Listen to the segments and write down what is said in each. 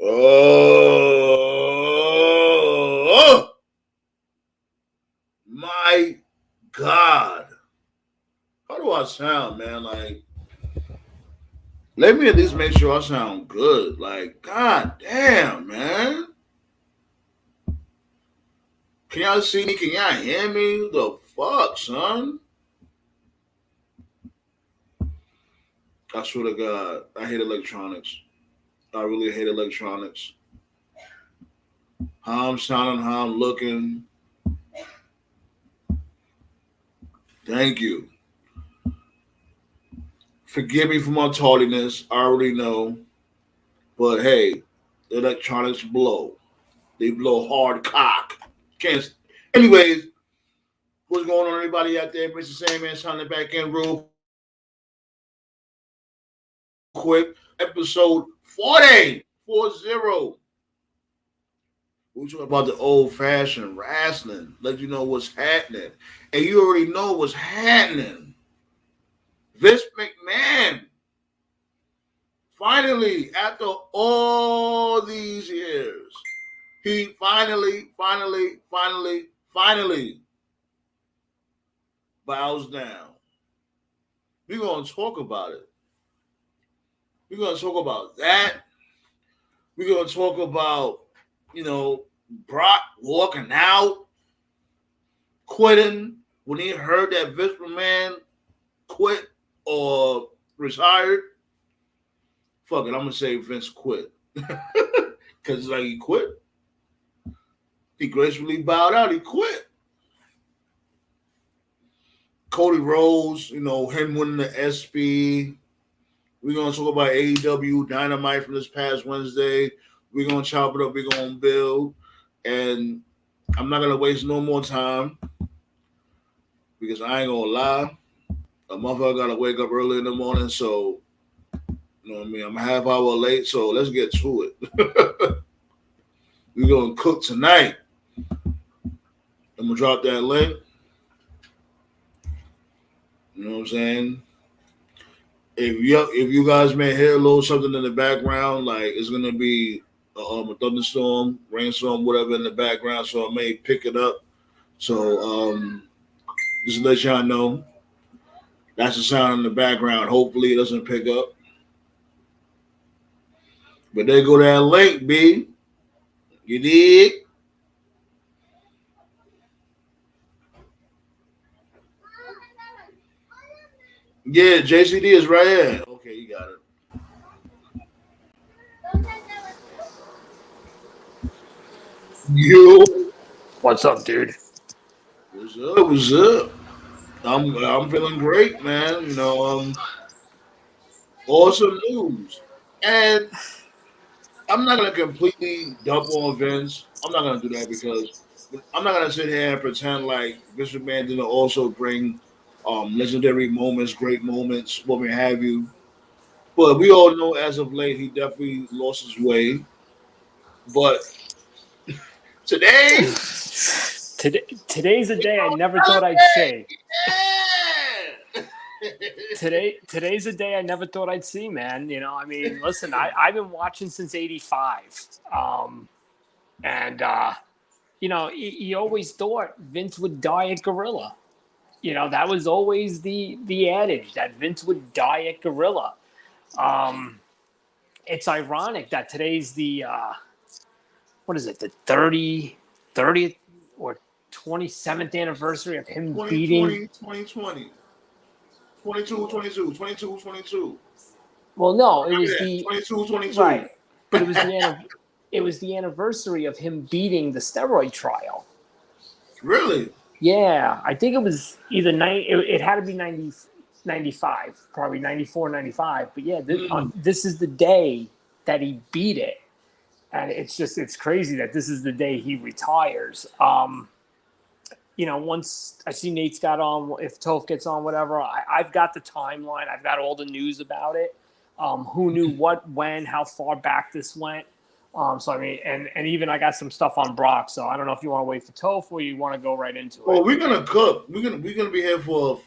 Oh my God. How do I sound, man? Like, let me at least make sure I sound good. Like, God damn, man. Can y'all see me? Can y'all hear me? The fuck, son? I swear to God, I hate electronics. I really hate electronics. How I'm sounding, how I'm looking. Thank you. Forgive me for my tardiness. I already know. But hey, the electronics blow. They blow hard cock. Can't. Anyways, what's going on, everybody out there? Mr. Sandman signing back in real quick. Episode 40. 40. We're talking about the old fashioned wrestling. Let you know what's happening. And you already know what's happening. Vince McMahon, finally, after all these years, he finally bows down. We're going to talk about it. We're going to talk about that. We're going to talk about, Brock walking out, quitting when he heard that Vince McMahon quit or retired. Fuck it, I'm going to say Vince quit. Because like he quit. He gracefully bowed out. He quit. Cody Rhodes, him winning the SB. We're going to talk about AEW Dynamite from this past Wednesday. We're going to chop it up. We're going to build. And I'm not going to waste no more time because I ain't going to lie. A motherfucker got to wake up early in the morning. So, you know what I mean? I'm a half hour late. So let's get to it. We're going to cook tonight. I'm going to drop that link. You know what I'm saying? If you guys may hear a little something in the background, like it's gonna be a thunderstorm, rainstorm, whatever in the background, so I may pick it up. So just to let y'all know, that's the sound in the background. Hopefully it doesn't pick up. But there go that link, B. You dig? Yeah, JCD is right here. Okay, you got it. You. What's up, dude? What's up? What's up? I'm feeling great, man. Awesome news. And I'm not gonna completely dump on Vince. I'm not gonna do that because I'm not gonna sit here and pretend like Vince McMahon didn't also bring legendary moments, great moments, what may have you. But we all know as of late he definitely lost his way. But today, Today's a we day I never thought I'd celebrate. see. Yeah. Today's a day I never thought I'd see, man. I mean, listen, I've been watching since '85, and you always thought Vince would die at Gorilla. That was always the adage that Vince would die at Gorilla. Um, it's ironic that today's the what is it, the 30th or 27th anniversary of him beating. 2020, 2020, 22, 22, 22, 22. Well, no, it was Remember that? the 22, 22. right, but it was the anniversary of him beating the steroid trial. Really? Yeah, I think it was either it had to be 90, 95, probably 94, 95. But yeah, Mm. this is the day that he beat it, and it's crazy that this is the day he retires. Once I see Nate's got on, if Toph gets on, whatever, I've got the timeline. I've got all the news about it. Who knew what, when, how far back this went. So I mean, and even I got some stuff on Brock. So I don't know if you want to wait for Toph or you want to go right into Well, it. we're gonna cook. We're gonna be here for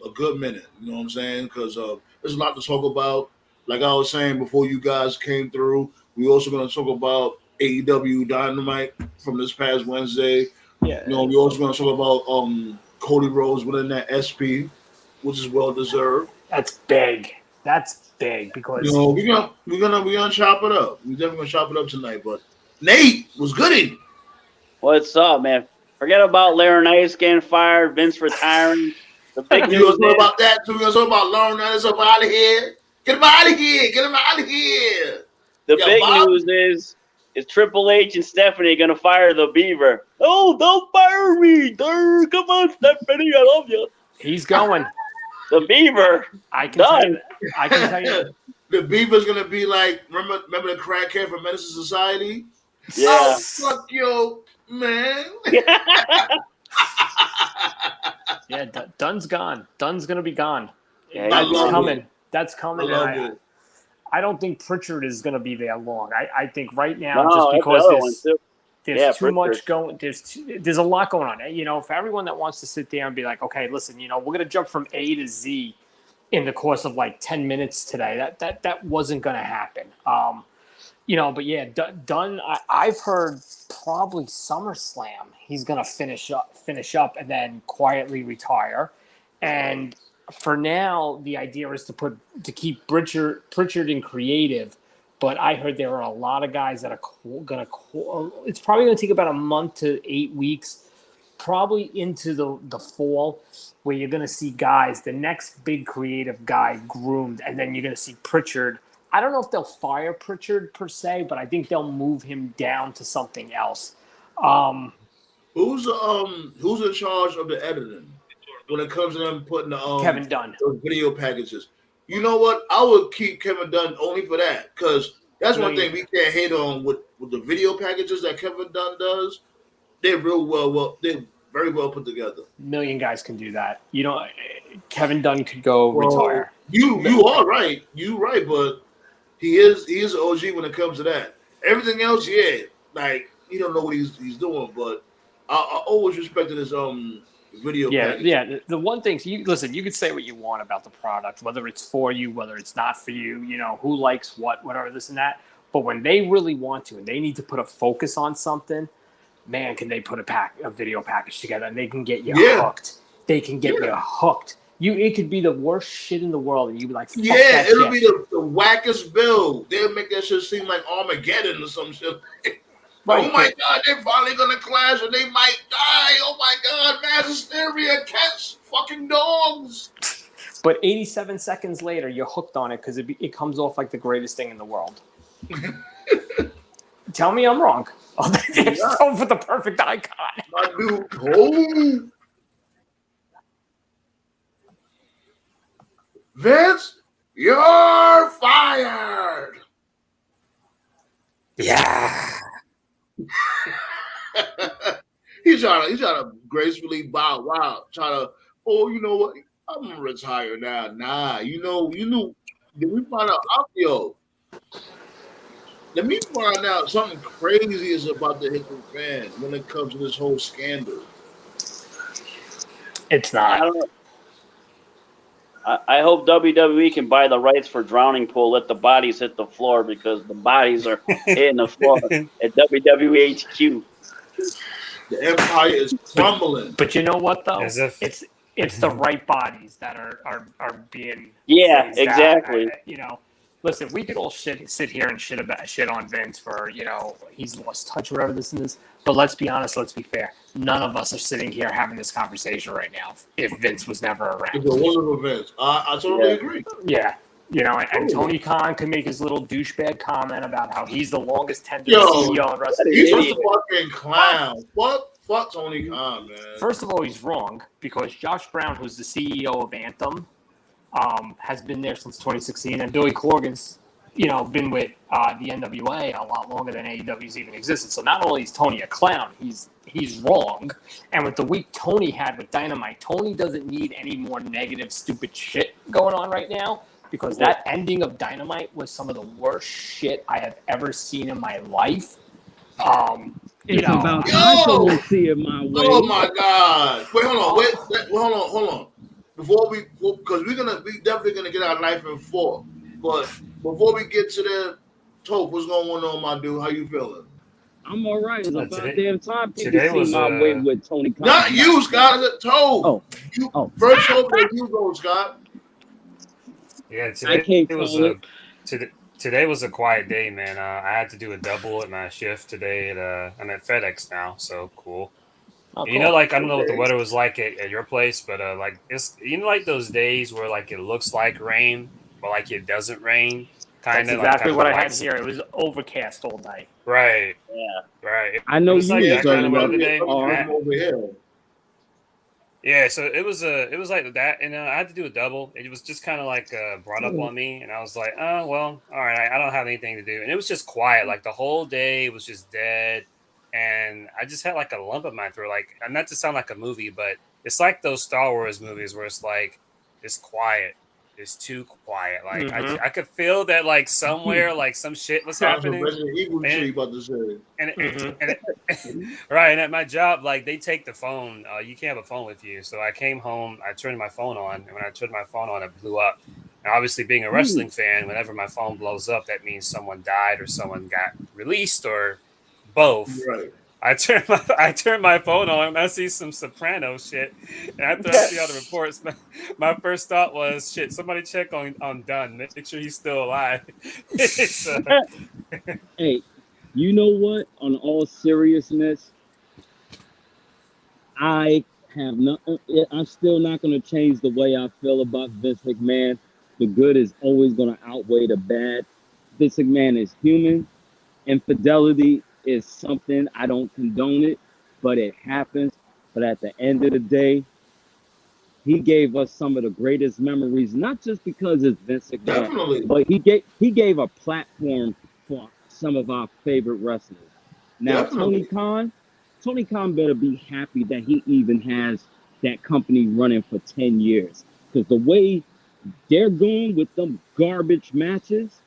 a good minute. You know what I'm saying? Because there's a lot to talk about. Like I was saying before, you guys came through. We're also going to talk about AEW Dynamite from this past Wednesday. Yeah, We're also going to talk about Cody Rhodes winning that SP, which is well deserved. that's big. That's big because We're gonna chop it up. We're definitely gonna chop it up tonight. But Nate was goody. What's up, man? Forget about Laurinaitis getting fired, Vince retiring. The big We news gonna talk is about that. So we're gonna talk about Laurinaitis up out of here. Get him out of here. Get him out of here. the Yeah, big Bob. news is Triple H and Stephanie gonna fire the Beaver? Oh, don't fire me! Durr, come on, Stephanie, I love you. he's going. The Beaver. I can Done. tell you. I can tell you. The Beaver's gonna be like, remember the crackhead from Medicine Society? Yeah. Oh, fuck you, man. Yeah, Dunn's gone. Dunn's gonna be gone. Yeah, That's love coming. it. That's coming. I love and it. I don't think Pritchard is gonna be there long. I think right now, No, just that's the because other one too. there's Yeah, too much Pritchard. going. There's a lot going on. You know, for everyone that wants to sit there and be like, okay, listen, you know, we're gonna jump from A to Z in the course of like 10 minutes today. That wasn't gonna happen. You know, but yeah, Dunn. I've heard probably SummerSlam he's gonna finish up, and then quietly retire. And for now, the idea is to keep Pritchard in creative. But I heard there are a lot of guys that are gonna. It's probably gonna take about a month to 8 weeks, probably into the fall, where you're gonna see guys, the next big creative guy groomed, and then you're gonna see Pritchard. I don't know if they'll fire Pritchard per se, but I think they'll move him down to something else. Who's in charge of the editing when it comes to them putting the Kevin Dunn. those video packages? You know what? I would keep Kevin Dunn only for that, because that's one thing we can't hate on with the video packages that Kevin Dunn does. They're they're very well put together. Million guys can do that. You know, Kevin Dunn could go retire. You are right. You right, but he is an OG when it comes to that. Everything else, yeah, like he don't know what he's doing, but I always respected his video. package. Yeah. The one thing, you can say what you want about the product, whether it's for you, whether it's not for you. You know, who likes what, whatever, this and that. But when they really want to, and they need to put a focus on something, man, can they put a video package together, and they can get you hooked. They can get you hooked. It could be the worst shit in the world, and you'd be like, fuck that it'll shit. be the wackest build. They'll make that shit seem like Armageddon or some shit. Right, oh my God, they're finally gonna clash and they might die. Oh my God, mass hysteria, cats, fucking dogs. But 87 seconds later, you're hooked on it because it comes off like the greatest thing in the world. Tell me I'm wrong. Oh, they're so for the perfect icon. My dude, oh. Vince, you're fired. Yeah. he's trying to gracefully bow wow. You know what? I'm gonna retire now. Nah, you know. Did we find out? Yo, let me find out something crazy is about to hit the fan when it comes to this whole scandal. It's I not. don't know. I hope WWE can buy the rights for Drowning Pool, let the bodies hit the floor, because the bodies are hitting the floor at WWE HQ. The empire is crumbling. But you know what though? As if- it's the right bodies that are being Yeah, phased out. exactly. You know, listen, we could all sit here and shit on Vince for, you know, he's lost touch or whatever this and this. But let's be honest, let's be fair. None of us are sitting here having this conversation right now if Vince was never around. It's a wonderful Vince. I totally agree. Yeah. You know, and Tony Khan can make his little douchebag comment about how he's the longest tenured Yo, CEO in wrestling. He's Idiot. a fucking clown. Fuck Tony Khan, man. First of all, he's wrong, because Josh Brown, who's the CEO of Anthem, has been there since 2016, and Billy Corgan's, you know, been with the NWA a lot longer than AEW's even existed. So not only is Tony a clown, he's wrong. And with the week Tony had with Dynamite, Tony doesn't need any more negative, stupid shit going on right now, because that ending of Dynamite was some of the worst shit I have ever seen in my life. It's about time someone see it my way. Oh my God! Wait, hold on. Because we're definitely gonna get our knife in fork. But before we get to Tope, what's going on, my dude? How you feeling? I'm all right. It's about Today, damn time people today see was my way with Tony Khan. Not you, Scott. Is it Tope? Oh, You oh. first Tope, then you go, Scott. yeah. I Today can't was call it. today was a quiet day, man. I had to do a double at my shift today. I'm at FedEx now, so cool. Oh, You know, cool. like I don't know what the Okay. weather was like at your place, but like it's like those days where like it looks like rain, but like it doesn't rain, That's kind exactly of what a I light. had here. It was overcast all night. Right, Yeah. right. I It know was like you Yeah, that it's kind turning of up weather sunny, today. sunny hard. over here. Yeah, so it was like that, and I had to do a double. It was just kind of like brought up on me, and I was like, oh well, all right, I don't have anything to do, and it was just quiet. Like the whole day was just dead, and I just had like a lump in my throat. Like, and not to sound like a movie, but it's like those Star Wars movies where it's like it's quiet, it's too quiet. Like Mm-hmm. I could feel that like somewhere like some shit was That's what happening, Resident Evil and shit you about to say. Mm-hmm. and right. And at my job, like they take the phone. You can't have a phone with you. So I came home. I turned my phone on, and when I turned my phone on, it blew up. And obviously, being a wrestling fan, whenever my phone blows up, that means someone died or someone got released or both. Right. I turn my phone on and I see some Soprano shit. And after I see all the reports, my first thought was, shit, somebody check on Dunn, make sure he's still alive. It's, Hey, you know what? On all seriousness, I have not. I'm still not going to change the way I feel about Vince McMahon. The good is always going to outweigh the bad. Vince McMahon is human. Infidelity is something I don't condone it, but it happens. But at the end of the day, he gave us some of the greatest memories, not just because it's Vince McMahon, Definitely. but he gave a platform for some of our favorite wrestlers. Now, Definitely. Tony Khan better be happy that he even has that company running for 10 years. Because the way they're going with them garbage matches,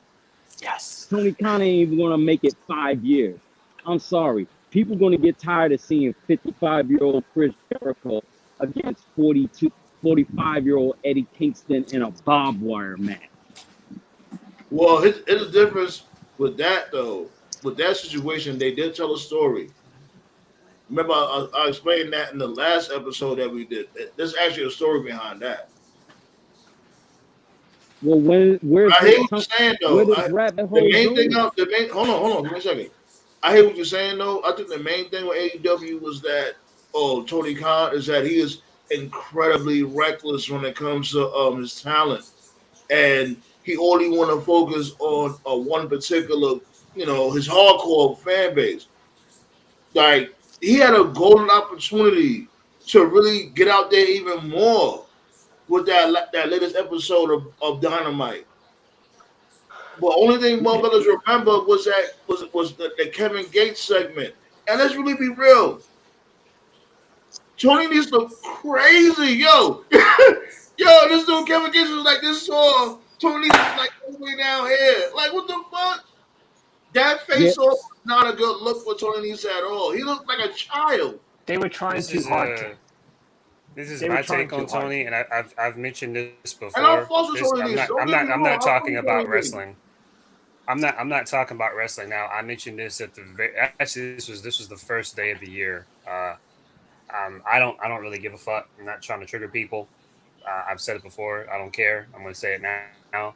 Yes. Tony Khan ain't even gonna make it 5 years. I'm sorry. People gonna get tired of seeing 55-year-old Chris Jericho against 45-year-old Eddie Kingston in a barbed wire match. Well, it's a difference with that though. With that situation, they did tell a story. Remember, I explained that in the last episode that we did. There's actually a story behind that. Well, where's I this hear what you're saying where though. this rabbit The hole main thing, going? hold on, give me a second. I hear what you're saying though. I think the main thing with AEW was that, Tony Khan is that he is incredibly reckless when it comes to his talent, and he only want to focus on one particular, his hardcore fan base. Like he had a golden opportunity to really get out there even more with that latest episode of Dynamite. But only thing motherfuckers remember was the Kevin Gates segment. And let's really be real. Tony needs to crazy, yo. Yo, this dude Kevin Gates was like this saw Tony was like all the way down here. Like what the fuck? That Yeah, face off was not a good look for Tony Nese at all. He looked like a child. They were trying this too is hard. This is They were my trying take too on hard. Tony, and I've mentioned this And I'm before. false with This Tony Nese. Don't get me I'm wrong. not I'm talking fucking Tony about Nese. wrestling. I'm not talking about wrestling now. I mentioned this at the actually this was the first day of the year. I don't really give a fuck. I'm not trying to trigger people. I've said it before. I don't care. I'm going to say it now.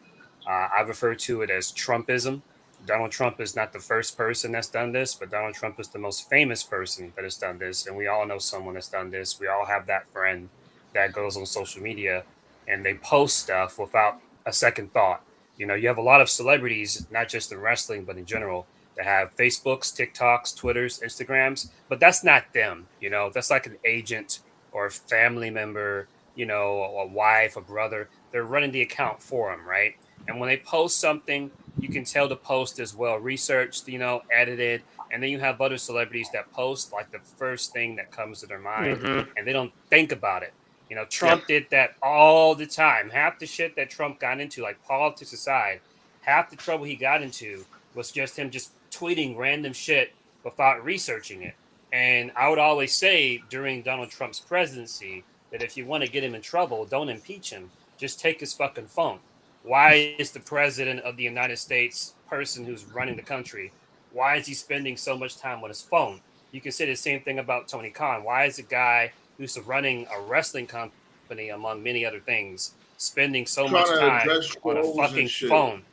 I refer to it as Trumpism. Donald Trump is not the first person that's done this, but Donald Trump is the most famous person that has done this. And we all know someone that's done this. We all have that friend that goes on social media and they post stuff without a second thought. You know, you have a lot of celebrities, not just in wrestling, but in general, that have Facebooks, TikToks, Twitters, Instagrams, but that's not them. You know, that's like an agent or a family member, you know, a wife, a brother. They're running the account for them, right? And when they post something, you can tell the post is well researched, you know, edited. And then you have other celebrities that post like the first thing that comes to their mind Mm-hmm. and they don't think about it. You know, Yeah. Trump did that all the time. Half the shit that Trump got into, like politics aside, half the trouble he got into was just him just tweeting random shit without researching it. And I would always say during Donald Trump's presidency that if you want to get him in trouble, don't impeach him. Just take his fucking phone. Why is the president of the United States, person who's running the country, why is he spending so much time on his phone? You can say the same thing about Tony Khan. Why is a guy who's running a wrestling company, among many other things, spending so Trying much to time address on a trolls and fucking shit. phone?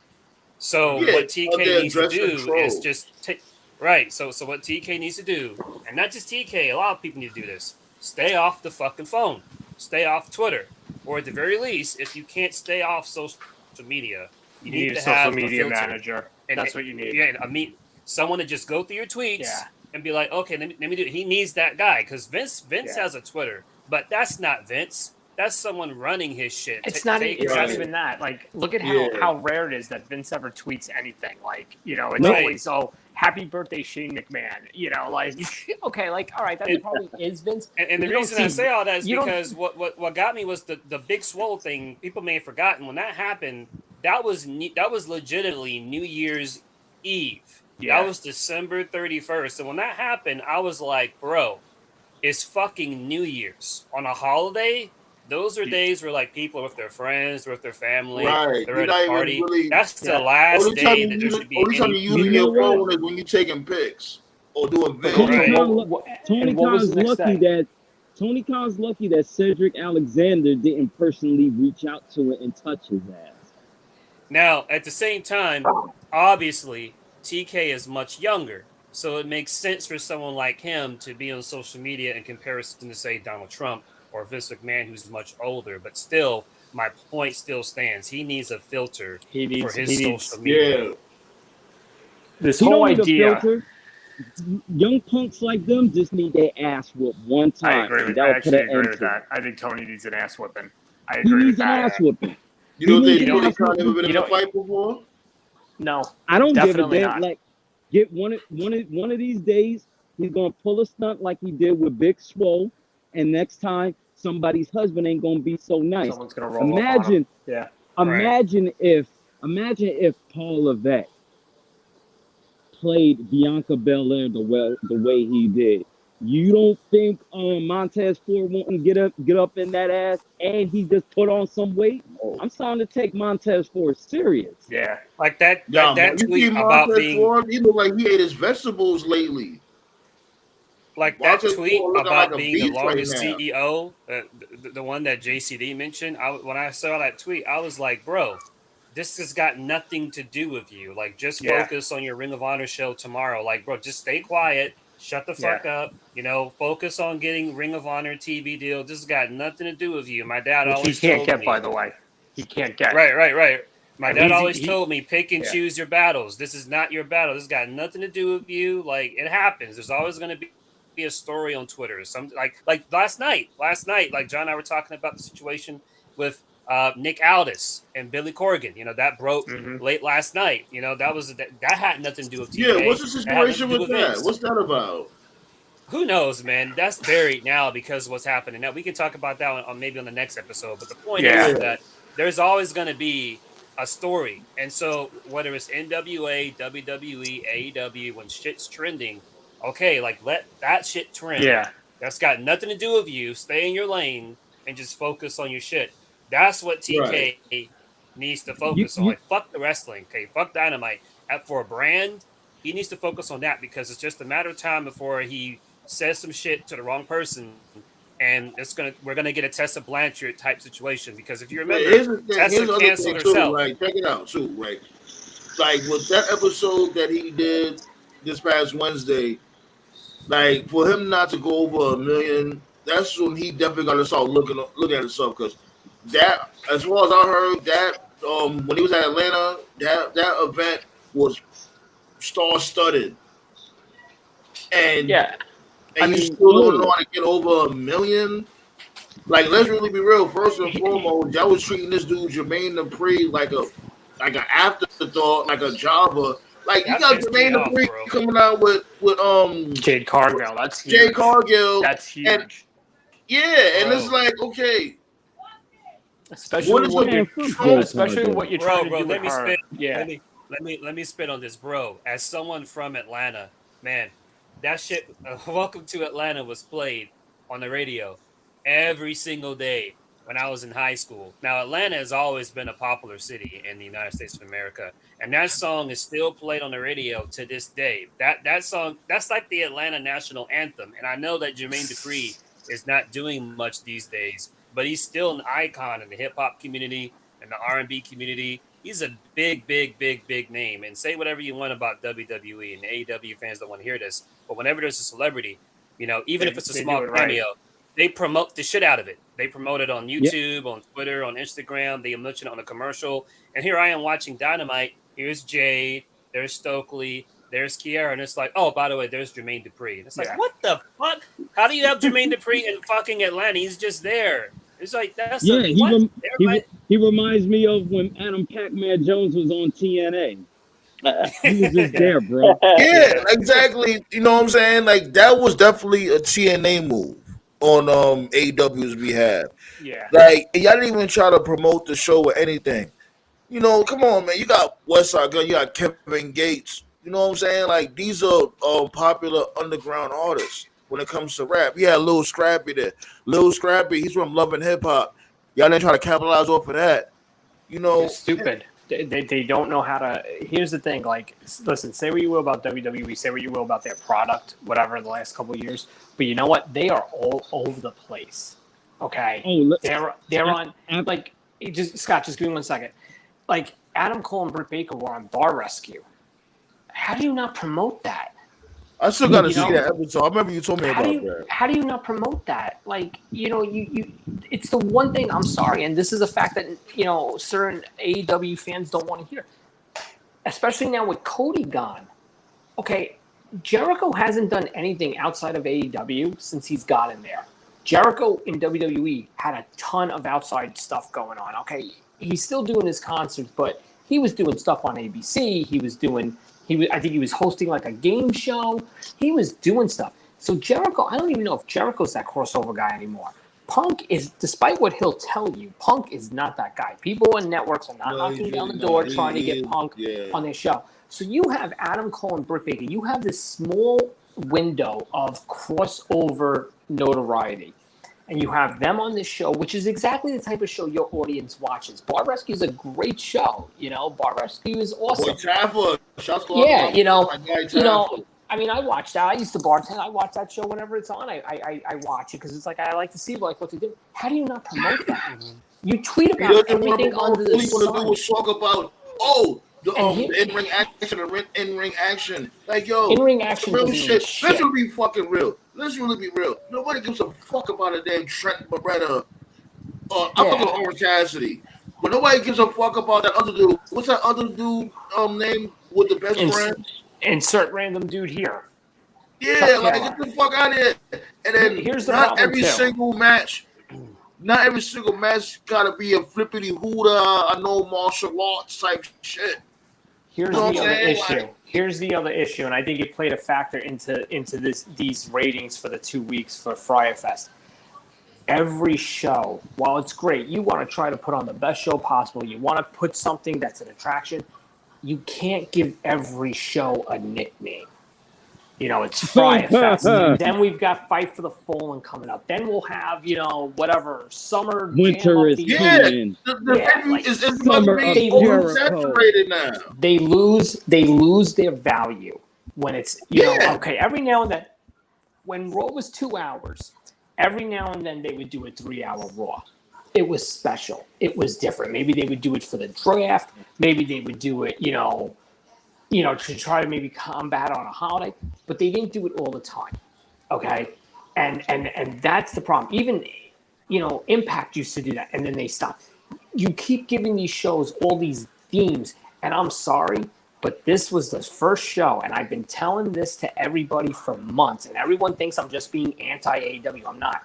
So Yeah, what out TK there needs to addressing do is trolls. just take right. So what TK needs to do, and not just TK, a lot of people need to do this. Stay off the fucking phone. Stay off Twitter, or at the very least, if you can't stay off social media, you You need need a to social have a media filter. manager. And That's what you need. yeah, I mean, someone to just go through your tweets Yeah. and be like, okay, let me do it. He needs that guy because Vince Yeah. has a Twitter, but that's not Vince. That's someone running his shit. It's not. It's not Right. even that. Like, look at Yeah. how rare it is that Vince ever tweets anything. Like, it's Right. always happy birthday Shane McMahon. Like okay, like all right, that And- probably is Vince. And the You don't reason I see- say all that is you don't- because what got me was the big swole thing. People may have forgotten when that happened. That was legitimately New Year's Eve. Yeah. That was December 31st. And when that happened, I was like, bro, it's fucking New Year's on a holiday. Those are days where like people are with their friends, they're with their family, Right. they're You're at not a even party. really. That's the Yeah. last Only time day you that there use, should be only time any. you're using You know your what? phone is when you're taking pics or doing But videos. Right. Tony and what was Khan's the next lucky day? that Tony Khan's lucky that Cedric Alexander didn't personally reach out to it and touch his ass. Now, at the same time, obviously, TK is much younger. So it makes sense for someone like him to be on social media in comparison to, say, Donald Trump or Vince McMahon, who's much older. But still, my point still stands. He needs a filter for his social media. Yeah. This He whole don't need idea. a filter. Young punks like them just need their ass whooped one I time, agree. and I that'll put actually an agree end with to it. that. I think Tony needs an ass whipping. I He agree with needs an that. ass whooping. You don't He think needs an Tony ass Khan ever whooping. been in You a don't- fight before? No, I don't give a definitely damn. not. Like, get one of these days, he's gonna pull a stunt like he did with Big Swole, and next time somebody's husband ain't gonna be so nice. Someone's gonna roll up on him. Yeah. Imagine if Paul Levesque played Bianca Belair the way he did. You don't think Montez Ford won't get up in that ass and he just put on some weight? I'm starting to take Montez Ford serious. Yeah. Like that Yeah, that you tweet see about Montez being Ford, he look like he ate his vegetables lately. like that Montez tweet Ford looking about like a being the beast right longest now. CEO, the one that JCD mentioned. When I saw that tweet, I was like, bro, this has got nothing to do with you. Like, just Yeah. focus on your Ring of Honor show tomorrow. Like, bro, just stay quiet, shut the fuck up. Focus on getting Ring of Honor TV deal. This has got nothing to do with you. My dad Which he always can't told get, me. by the way. He can't get. Right. My And dad he's- always he- told me, pick and yeah. choose your battles. This is not your battle. This has got nothing to do with you. Like, it happens. There's always going to be a story on Twitter. Some like last night, like John and I were talking about the situation with Nick Aldis and Billy Corgan. That broke Mhm. late last night. That had nothing to do with TK. Yeah, what's the That had nothing situation to do with that? Vince. What's that about? Who knows, man? That's buried now because of what's happening. Now we can talk about that on maybe on the next episode. But the point Yeah. is that there's always going to be a story, and so whether it's NWA, WWE, AEW, when shit's trending, okay, like let that shit trend. Yeah. That's got nothing to do with you. Stay in your lane and just focus on your shit. That's what TK needs to focus on. Like, fuck the wrestling, okay? Fuck Dynamite. For a brand, he needs to focus on that because it's just a matter of time before he says some shit to the wrong person, and we're gonna get a Tessa Blanchard type situation. Because if you remember, Tessa canceled herself. Right, check it out too. Right, like with that episode that he did this past Wednesday, like for him not to go over 1 million, that's when he definitely got to start looking at himself because that, as far as I heard, that when he was at Atlanta, that event was star studded, and Yeah. and you still don't know how to get over 1 million. Like, let's really be real. First and foremost, y'all was treating this dude Jermaine Dupri like an afterthought, like a jobber. Like, you got Jermaine Dupri coming out with Jade Cargill. That's huge. Jade Cargill. That's huge. And it's like, okay, especially what is what you're trying to do let with me her. spit. Yeah. Let me spit on this, bro. As someone from Atlanta, man, that shit. Welcome to Atlanta was played on the radio every single day when I was in high school. Now, Atlanta has always been a popular city in the United States of America, and that song is still played on the radio to this day. That song, that's like the Atlanta national anthem. And I know that Jermaine Dupri is not doing much these days, but he's still an icon in the hip hop community and the R&B community. He's a big, big, big, big name. And say whatever you want about WWE, and the AEW fans don't want to hear this, but whenever there's a celebrity, even if it's a small cameo, they promote the shit out of it. They promote it on YouTube, on Twitter, on Instagram. They mention it on a commercial. And here I am watching Dynamite. Here's Jade. There's Stokely. There's Kiera. And it's like, oh, by the way, there's Jermaine Dupri. And it's like, what the fuck? How do you have Jermaine Dupri in fucking Atlanta? He's just there. It's like, that's he reminds me of when Adam Pac-Man Jones was on TNA. He was just there, bro. Yeah, exactly. You know what I'm saying? Like, that was definitely a TNA move on AEW's behalf. Yeah. Like, y'all didn't even try to promote the show or anything. Come on, man. You got Westside Gun, you got Kevin Gates. You know what I'm saying? Like, these are popular underground artists when it comes to rap. He had Lil Scrappy there. Lil Scrappy, he's from Love and Hip Hop. Y'all didn't try to capitalize off of that. It's stupid. They don't know how to. Here's the thing. Like, listen, say what you will about WWE, say what you will about their product, whatever, the last couple of years. But you know what? They are all over the place. Okay, they're on. Like, Scott, just give me 1 second. Like, Adam Cole and Britt Baker were on Bar Rescue. How do you not promote that? I still got to see that episode. I remember you told me about that. How do you not promote that? Like, you it's the one thing, I'm sorry, and this is a fact that, certain AEW fans don't want to hear. Especially now with Cody gone. Okay, Jericho hasn't done anything outside of AEW since he's gotten there. Jericho in WWE had a ton of outside stuff going on. Okay, he's still doing his concerts, but he was doing stuff on ABC. I think he was hosting like a game show. He was doing stuff. So Jericho, I don't even know if Jericho's that crossover guy anymore. Punk is, despite what he'll tell you, Punk is not that guy. People on networks are not knocking down the door trying to get Punk on their show. So you have Adam Cole and Britt Baker. You have this small window of crossover notoriety. And you have them on this show, which is exactly the type of show your audience watches. Bar Rescue is a great show. Bar Rescue is awesome. I mean, I watch that. I used to bartend. I watch that show whenever it's on. I watch it because it's like I like to see what they do. How do you not promote that? You tweet about everything under the sun. All he want to do talk about the in-ring action. Like, yo, in-ring action, real shit. Let's really be fucking real. Let's really be real. Nobody gives a fuck about a damn Trent Beretta. I'm talking about Orange Cassidy. But nobody gives a fuck about that other dude. What's that other dude name with the best friend? Insert random dude here. Yeah, like, get the fuck out of here. And then here's the not every single match gotta be a flippity hoodah, I know martial arts type shit. Here's the other issue. Here's the other issue, and I think it played a factor into these ratings for the 2 weeks for Fyre Fest. Every show, while it's great, you want to try to put on the best show possible. You want to put something that's an attraction. You can't give every show a nickname. It's Fyre Fest. Then we've got Fight for the Fallen coming up. Then we'll have, whatever, Summer Winter is coming. Is oversaturated now. They lose their value when it's, okay, every now and then, when Raw was 2 hours, every now and then they would do a 3-hour Raw. It was special. It was different. Maybe they would do it for the draft. Maybe they would do it, to try to maybe combat on a holiday, but they didn't do it all the time. Okay. And that's the problem. Even, Impact used to do that and then they stopped. You keep giving these shows all these themes, and I'm sorry, but this was the first show, and I've been telling this to everybody for months, and everyone thinks I'm just being anti-AEW. I'm not.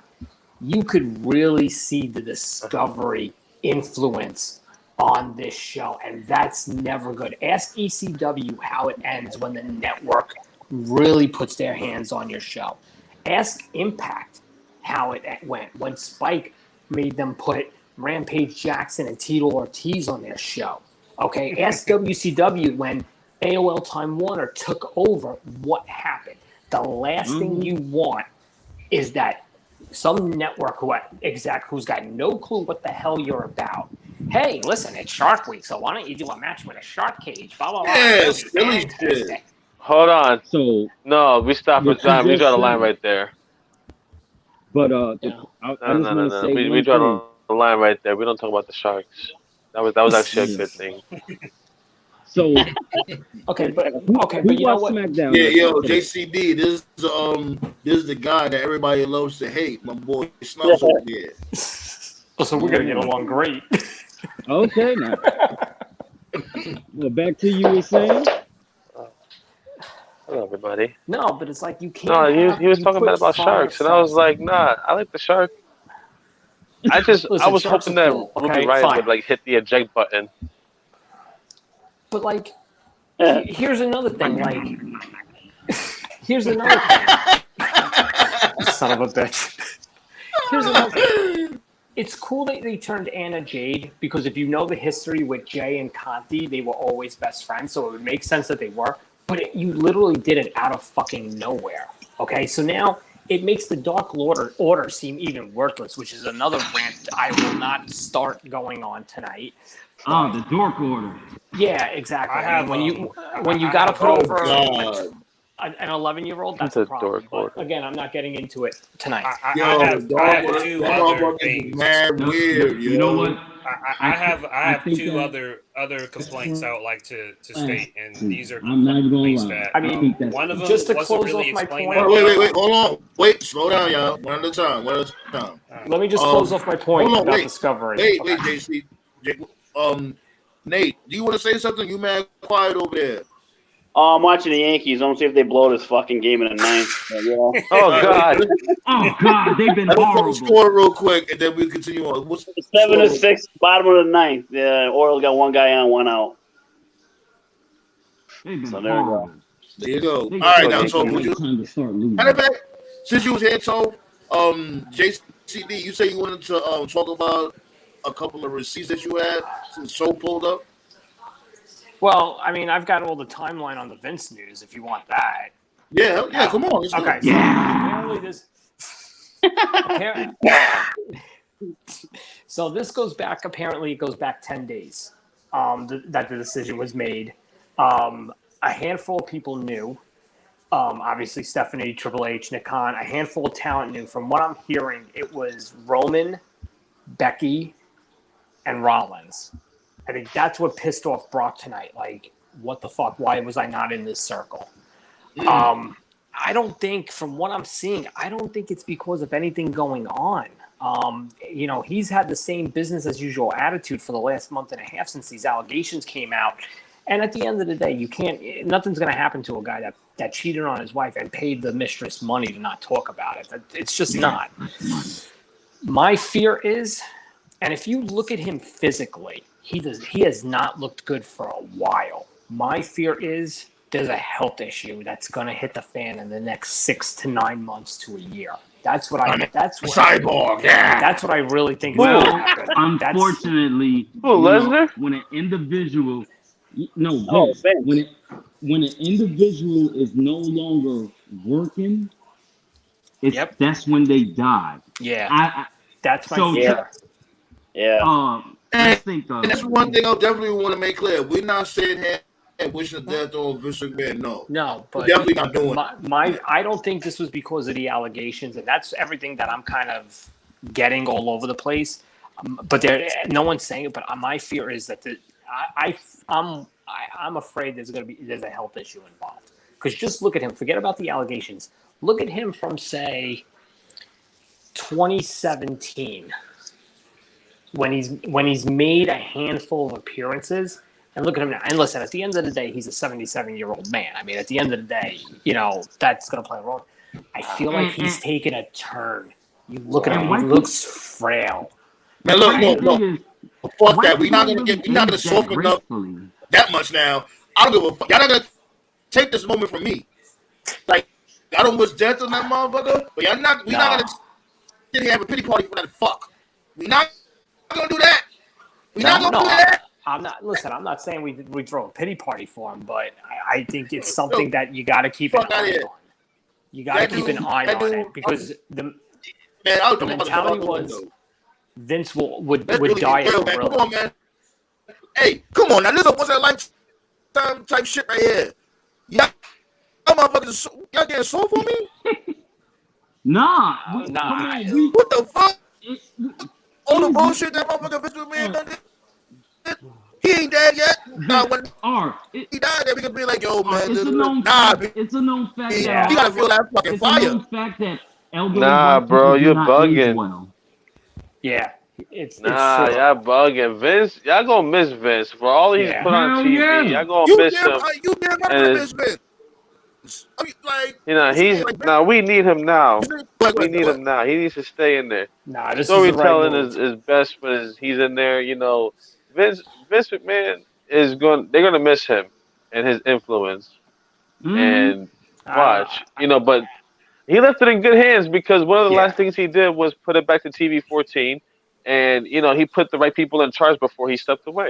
You could really see the Discovery influence on this show, and that's never good. Ask ECW how it ends when the network really puts their hands on your show. Ask Impact how it went when Spike made them put Rampage Jackson and Tito Ortiz on their show. Okay, ask WCW when AOL Time Warner took over what happened. The last thing you want is that some network who's got no clue what the hell you're about. Hey, listen, it's Shark Week, so why don't you do a match with a shark cage? Blah blah blah. Yes, It's silly fantastic. shit. Hold on. So, No, we stop what at you John. We just draw the said- line right there. but Yeah. I just want to say We one draw thing. the line right there. We don't talk about the Sharks. That was actually a good thing. So, Okay, but who you know watched what? SmackDown? Yeah, yo, yesterday? JCD, this is the guy that everybody loves to hate. My boy Smells over there. So we're gonna get along great. Okay, now. Well, back to you were saying. Hello, everybody. No, but it's like you can't. No, he was you talking put about fire Sharks, and I was sauce- like, nah, I like the Shark. I Listen, was Sharks hoping are that cool, Ruby okay, Riott fine. would like hit the eject button. But like, here's another thing. Like, here's another thing. Son of a bitch. Here's another thing. It's cool that they turned Anna Jade because if you know the history with Jay and Conti, they were always best friends, so it would make sense that they were. But you literally did it out of fucking nowhere. Okay, so now it makes the Dark Order seem even worthless, which is another rant I will not start going on tonight. The Dark Order. Yeah, exactly. I have, when you I got to have- put Oh over God. an 11-year-old, that's That's a a problem. Dark But Order. again, I'm not getting into it tonight. I Yo, have dog, two that other motherfucker is things. mad weird, yo. You know what? I have think two that- other complaints I would like to state, and these are I'm not even gonna complaints lie. that I mean, think that's one of them just to wasn't close really off my explained point- that Wait, well. hold on. Wait, slow down, y'all. One at a time. Let me just close off my point hold on, about wait. Discovery. Wait, Okay. JC. Nate, do you want to say something? You mad quiet over there. Oh, I'm watching the Yankees. I want to see if they blow this fucking game in the ninth. Yeah. Oh God! Oh God, they've been Let's get the horrible. score real quick, and then we continue on. What's the 7-6, bottom of the ninth. Yeah, Orioles got one guy on, one out. They've been So there we go. horrible. There you go. They All right, got now, Yankees. so would you? time to start losing. Matter of fact, since you was here, so JCD, you say you wanted to talk about a couple of receipts that you had since Show pulled up. Well, I mean, I've got all the timeline on the Vince news if you want that. Yeah, come on. Let's do Okay, it. so apparently this. So this goes back. Apparently, it goes back 10 days. That the decision was made. A handful of people knew. Obviously, Stephanie, Triple H, Nick Khan. A handful of talent knew. From what I'm hearing, it was Roman, Becky, and Rollins. I think that's what pissed off Brock tonight. Like, what the fuck? Why was I not in this circle? I don't think, from what I'm seeing, I don't think it's because of anything going on. He's had the same business as usual attitude for the last month and a half since these allegations came out. And at the end of the day, nothing's going to happen to a guy that cheated on his wife and paid the mistress money to not talk about it. It's just not. My fear is, and if you look at him physically, he has not looked good for a while. My fear is there's a health issue that's going to hit the fan in the next 6 to 9 months to a year. That's what Cyborg, yeah. That's what I really think is Well, going to happen. Unfortunately, Lesnar? when an individual, Vince, Vince. when an individual is no longer working, that's when they die. Yeah, that's my fear. Yeah. I think And that's one thing I definitely want to make clear. We're not sitting here and wishing death on Vince McMahon. No, but we're definitely not doing it. I don't think this was because of the allegations, and that's everything that I'm kind of getting all over the place. But no one's saying it. But my fear is that I'm afraid there's a health issue involved. Because just look at him. Forget about the allegations. Look at him from say 2017. When he's made a handful of appearances, and look at him now. And listen, at the end of the day, he's a 77-year-old man. I mean, at the end of the day, that's going to play a role. I feel like he's taken a turn. You look at him; he looks frail. Man, look. Fuck that. We're not gonna soften up that much now. I don't give a fuck. Y'all not gonna take this moment from me. Like, I don't wish death on that motherfucker, but we're not gonna sit here and have a pity party for that fuck. We're not gonna do that. We're not gonna do that. I'm not saying we throw a pity party for him, but I think it's something that you got to keep an eye on. You got to keep an eye on it because Man, I was The talking about mentality the was window. Vince would Let's really die be at real, man. Come Gorilla. on, man. Hey, come on now. This is a once in a lifetime type shit right here. Y'all motherfuckers, y'all getting sold for me? Nah, Nah. come on, What the fuck? All the Easy. bullshit that motherfucker Vince McMahon done did. He ain't dead yet. When he died, then we could be like, yo, man. It's a known Nah, fact. It's a known fact Yeah. you that gotta feel that fucking it's a fire. known fact that elderly Nah, white bro, people do you're not age bugging. well. Yeah, it's Nah, true. y'all bugging. Vince, y'all gonna miss Vince for all he's Yeah. put on Hell TV. yeah. Y'all gonna You miss damn, him. you damn right And gonna miss Vince. I mean, like, you know, he's like, we need him now. like, We need him now. He needs to stay in there. Nah, this is the right Storytelling move. is best when he's in there. You know, Vince McMahon they're gonna miss him and his influence. And watch, you know, but he left it in good hands because one of the last things he did was put it back to TV 14, and you know he put the right people in charge before he stepped away.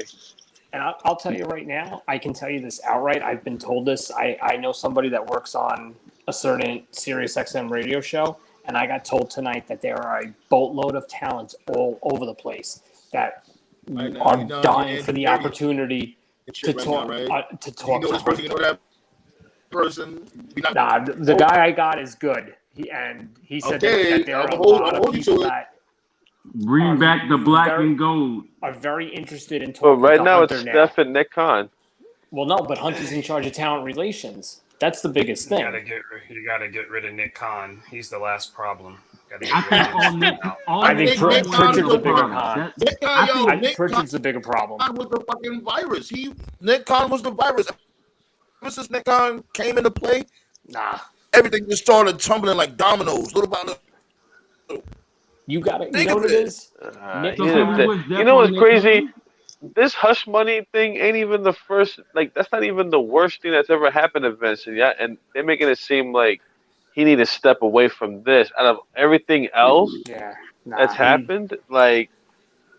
And I'll tell you right now, I can tell you this outright. I've been told this. I know somebody that works on a certain Sirius XM radio show, and I got told tonight that there are a boatload of talents all over the place that are dying for the opportunity to talk. To talk. You know this person, you know that person. Nah, the guy I got is good. He said that there are a lot of people that bring back the black and gold. Are very interested in But talking right to now Hunter it's now. Steph and Nick Khan. Well, no, but Hunter's in charge of talent relations. That's the biggest thing. You gotta get rid of Nick Khan. He's the last problem. I think Pritchard's the bigger Khan. Pritchard's the bigger problem. Nick Khan was the fucking virus. Nick Khan was the virus. Ever since Nick Khan came into play, everything just started tumbling like dominoes, little by little. You got it. You know what it is? You know what's crazy? This hush money thing ain't even the first. Like that's not even the worst thing that's ever happened to Vince. And they're making it seem like he need to step away from this. Out of everything else that's happened, like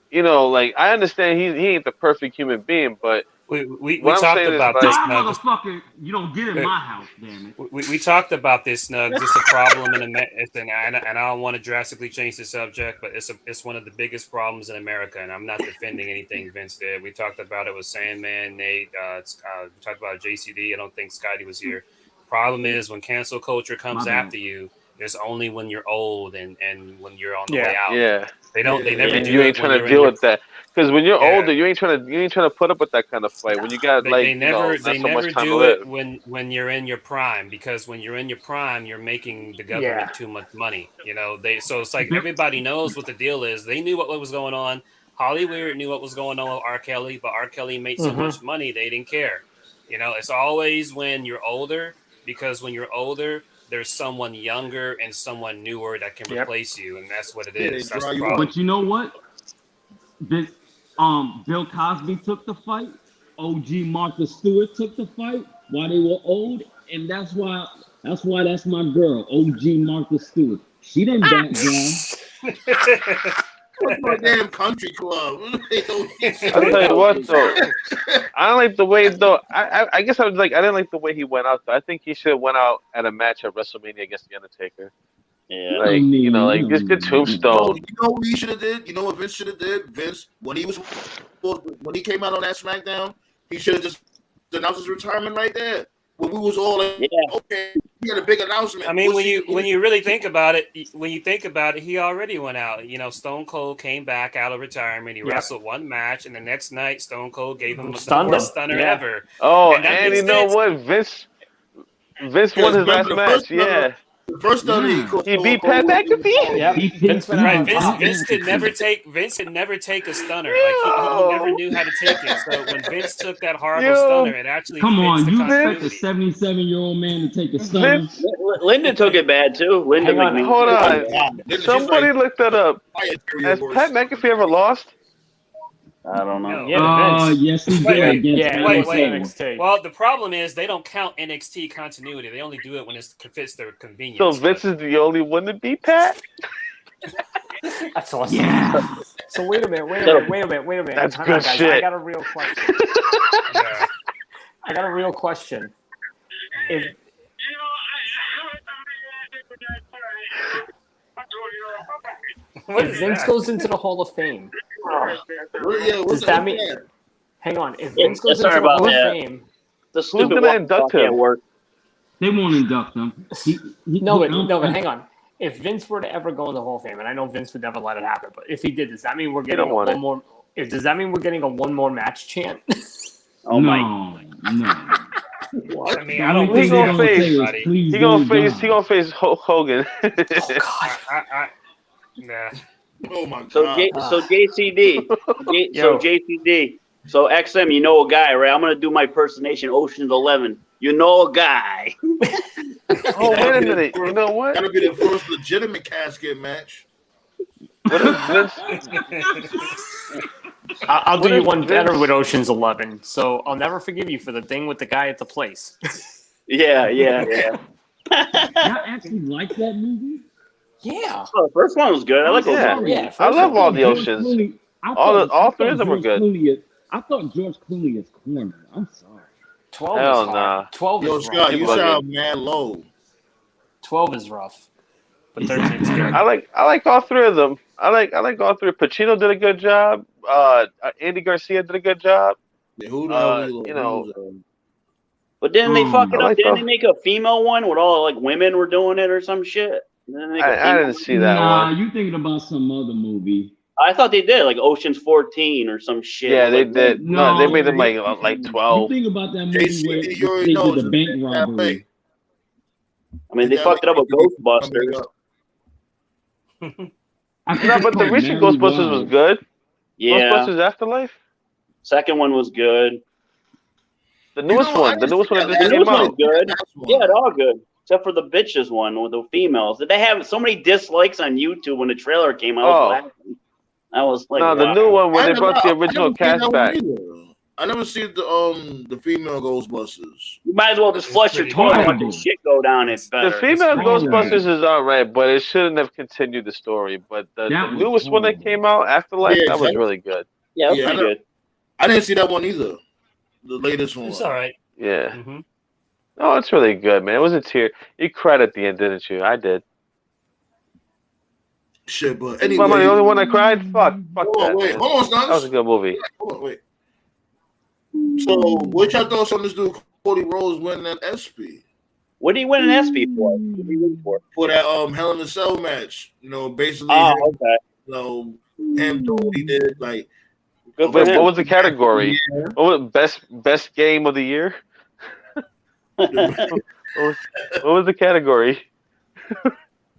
you know, like I understand he ain't the perfect human being, but we talked about this. Motherfucker, you don't get in my house, damn it. We talked about this, Snugs. It's a problem in America, and I don't want to drastically change the subject, but it's one of the biggest problems in America, and I'm not defending anything Vince did. We talked about it with Sandman, Nate. We talked about JCD. I don't think Scotty was here. Problem is when cancel culture comes after you, it's only when you're old and when you're on the way out. Yeah. They never do you it ain't trying when to you're deal with that. Because when you're older, you ain't trying to put up with that kind of fight. When you got they never not so much time to do live. it when you're in your prime, because when you're in your prime, you're making the government too much money. You know, so it's like everybody knows what the deal is. They knew what was going on. Hollywood knew what was going on with R. Kelly, but R. Kelly made so much money they didn't care. You know, it's always when you're older, because when you're older, there's someone younger and someone newer that can replace you, and that's what it is. That's the problem. But you know what? Bill Cosby took the fight. OG Martha Stewart took the fight while they were old, and that's why that's my girl, OG Martha Stewart. She didn't back down. A damn country club. I'll tell you what though, I don't like the way though. I guess I didn't like the way he went out though. I think he should have went out at a match at WrestleMania against the Undertaker. Yeah, like you know, like just good tombstone. You know what he should have did? You know what Vince should have did? Vince, when he came out on that SmackDown, he should have just announced his retirement right there. When we was all like, okay, he had a big announcement. I mean, when you really think about it, he already went out. You know, Stone Cold came back out of retirement. He wrestled one match, and the next night, Stone Cold gave him the worst stunner ever. Oh, and you know what? Vince won his last match. The first time he beat Pat McAfee. Yeah, Vince could never take a stunner. Like he never knew how to take it. So when Vince took that horrible stunner, it actually you expect a 77-year-old man to take a stunner? Linda took it bad too. Linda McMahon. Hold on, somebody look that up. Has Pat McAfee ever lost? I don't know. Yes, he did. Wait. Well, the problem is they don't count NXT continuity. They only do it when it fits their convenience. So Vince is the only one to beat Pat? That's awesome. Yeah. So wait a minute. That's good shit. I got a real question. I got a real question. if Vince goes into the Hall of Fame, does that mean? Hang on. If Vince goes into the Hall of Fame, the Who's gonna induct him? Can't work. They won't induct him. No, but hang on. If Vince were to ever go in the Hall of Fame, and I know Vince would never let it happen, but if he did, does that mean we're getting one more? Does that mean we're getting a one more match chant? Oh my! No. I mean, I don't He's think gonna face. He gonna face Hulk Hogan. Oh God! Nah. Oh my God. So JCD. So JCD. So XM, you know a guy, right? I'm gonna do my impersonation. Ocean's 11. You know a guy. Oh wait a minute! You know what? That'll be the first legitimate casket match. What is Vince? I'll do you one better with Ocean's 11. So I'll never forgive you for the thing with the guy at the place. Yeah. Y'all actually like that movie? Yeah. Oh, the first one was good. I like those. Yeah. I love all the George Oceans. Clooney- All three of them were good. I thought George Clooney is corny. I'm sorry. 12 Hell is hard. nah. 12 Yo, is Scott, rough. you sound mad low. 12 is rough. But 13's good. I like all three of them. I like all three. Pacino did a good job. Andy Garcia did a good job. Yeah, who the hell You know. But didn't they fuck it I up? like Didn't the- they make a female one where all like women were doing it or some shit? I didn't see that one. You thinking about some other movie? I thought they did, like Ocean's 14 or some shit. Yeah, they Like, did. No, they made them like You 12. think about that movie where JCD, you already they know did the it's bank that robbery? way. I mean, they fucked it up with Ghostbusters. No, but the recent Ghostbusters was good. Yeah. Ghostbusters Afterlife. Second one was good. The newest one that just The came newest one out. was good. Yeah, they're all good. Except for the bitches one with the females. They have so many dislikes on YouTube when the trailer came out. I was laughing. I was like, No, the wow. new one when they brought the original cast back. I never seen the female Ghostbusters. You might as well just flush your toilet and let the shit go down. It's better. The female Ghostbusters is alright, but it shouldn't have continued the story. But the newest one that came out, Afterlife, that was really good. Yeah, that was pretty good. I didn't see that one either. The latest one. It's all right. Yeah. Mm-hmm. Oh, it's really good, man. It was a tear. You cried at the end, didn't you? I did. Shit, but Am anyway. I the only one that cried? Fuck Hold on, that. wait. Man. Hold on, Stunts. That was a good movie. Hold on, wait. So, what y'all thoughts on this dude, Cody Rhodes, winning that SP? What did he win an SP for? What did he win for? For that Hell in a Cell match. You know, basically, Oh, him, okay. you know, him doing what he did. Like, Good for Wait, him. what was the category? What was best game of the year? What was the category?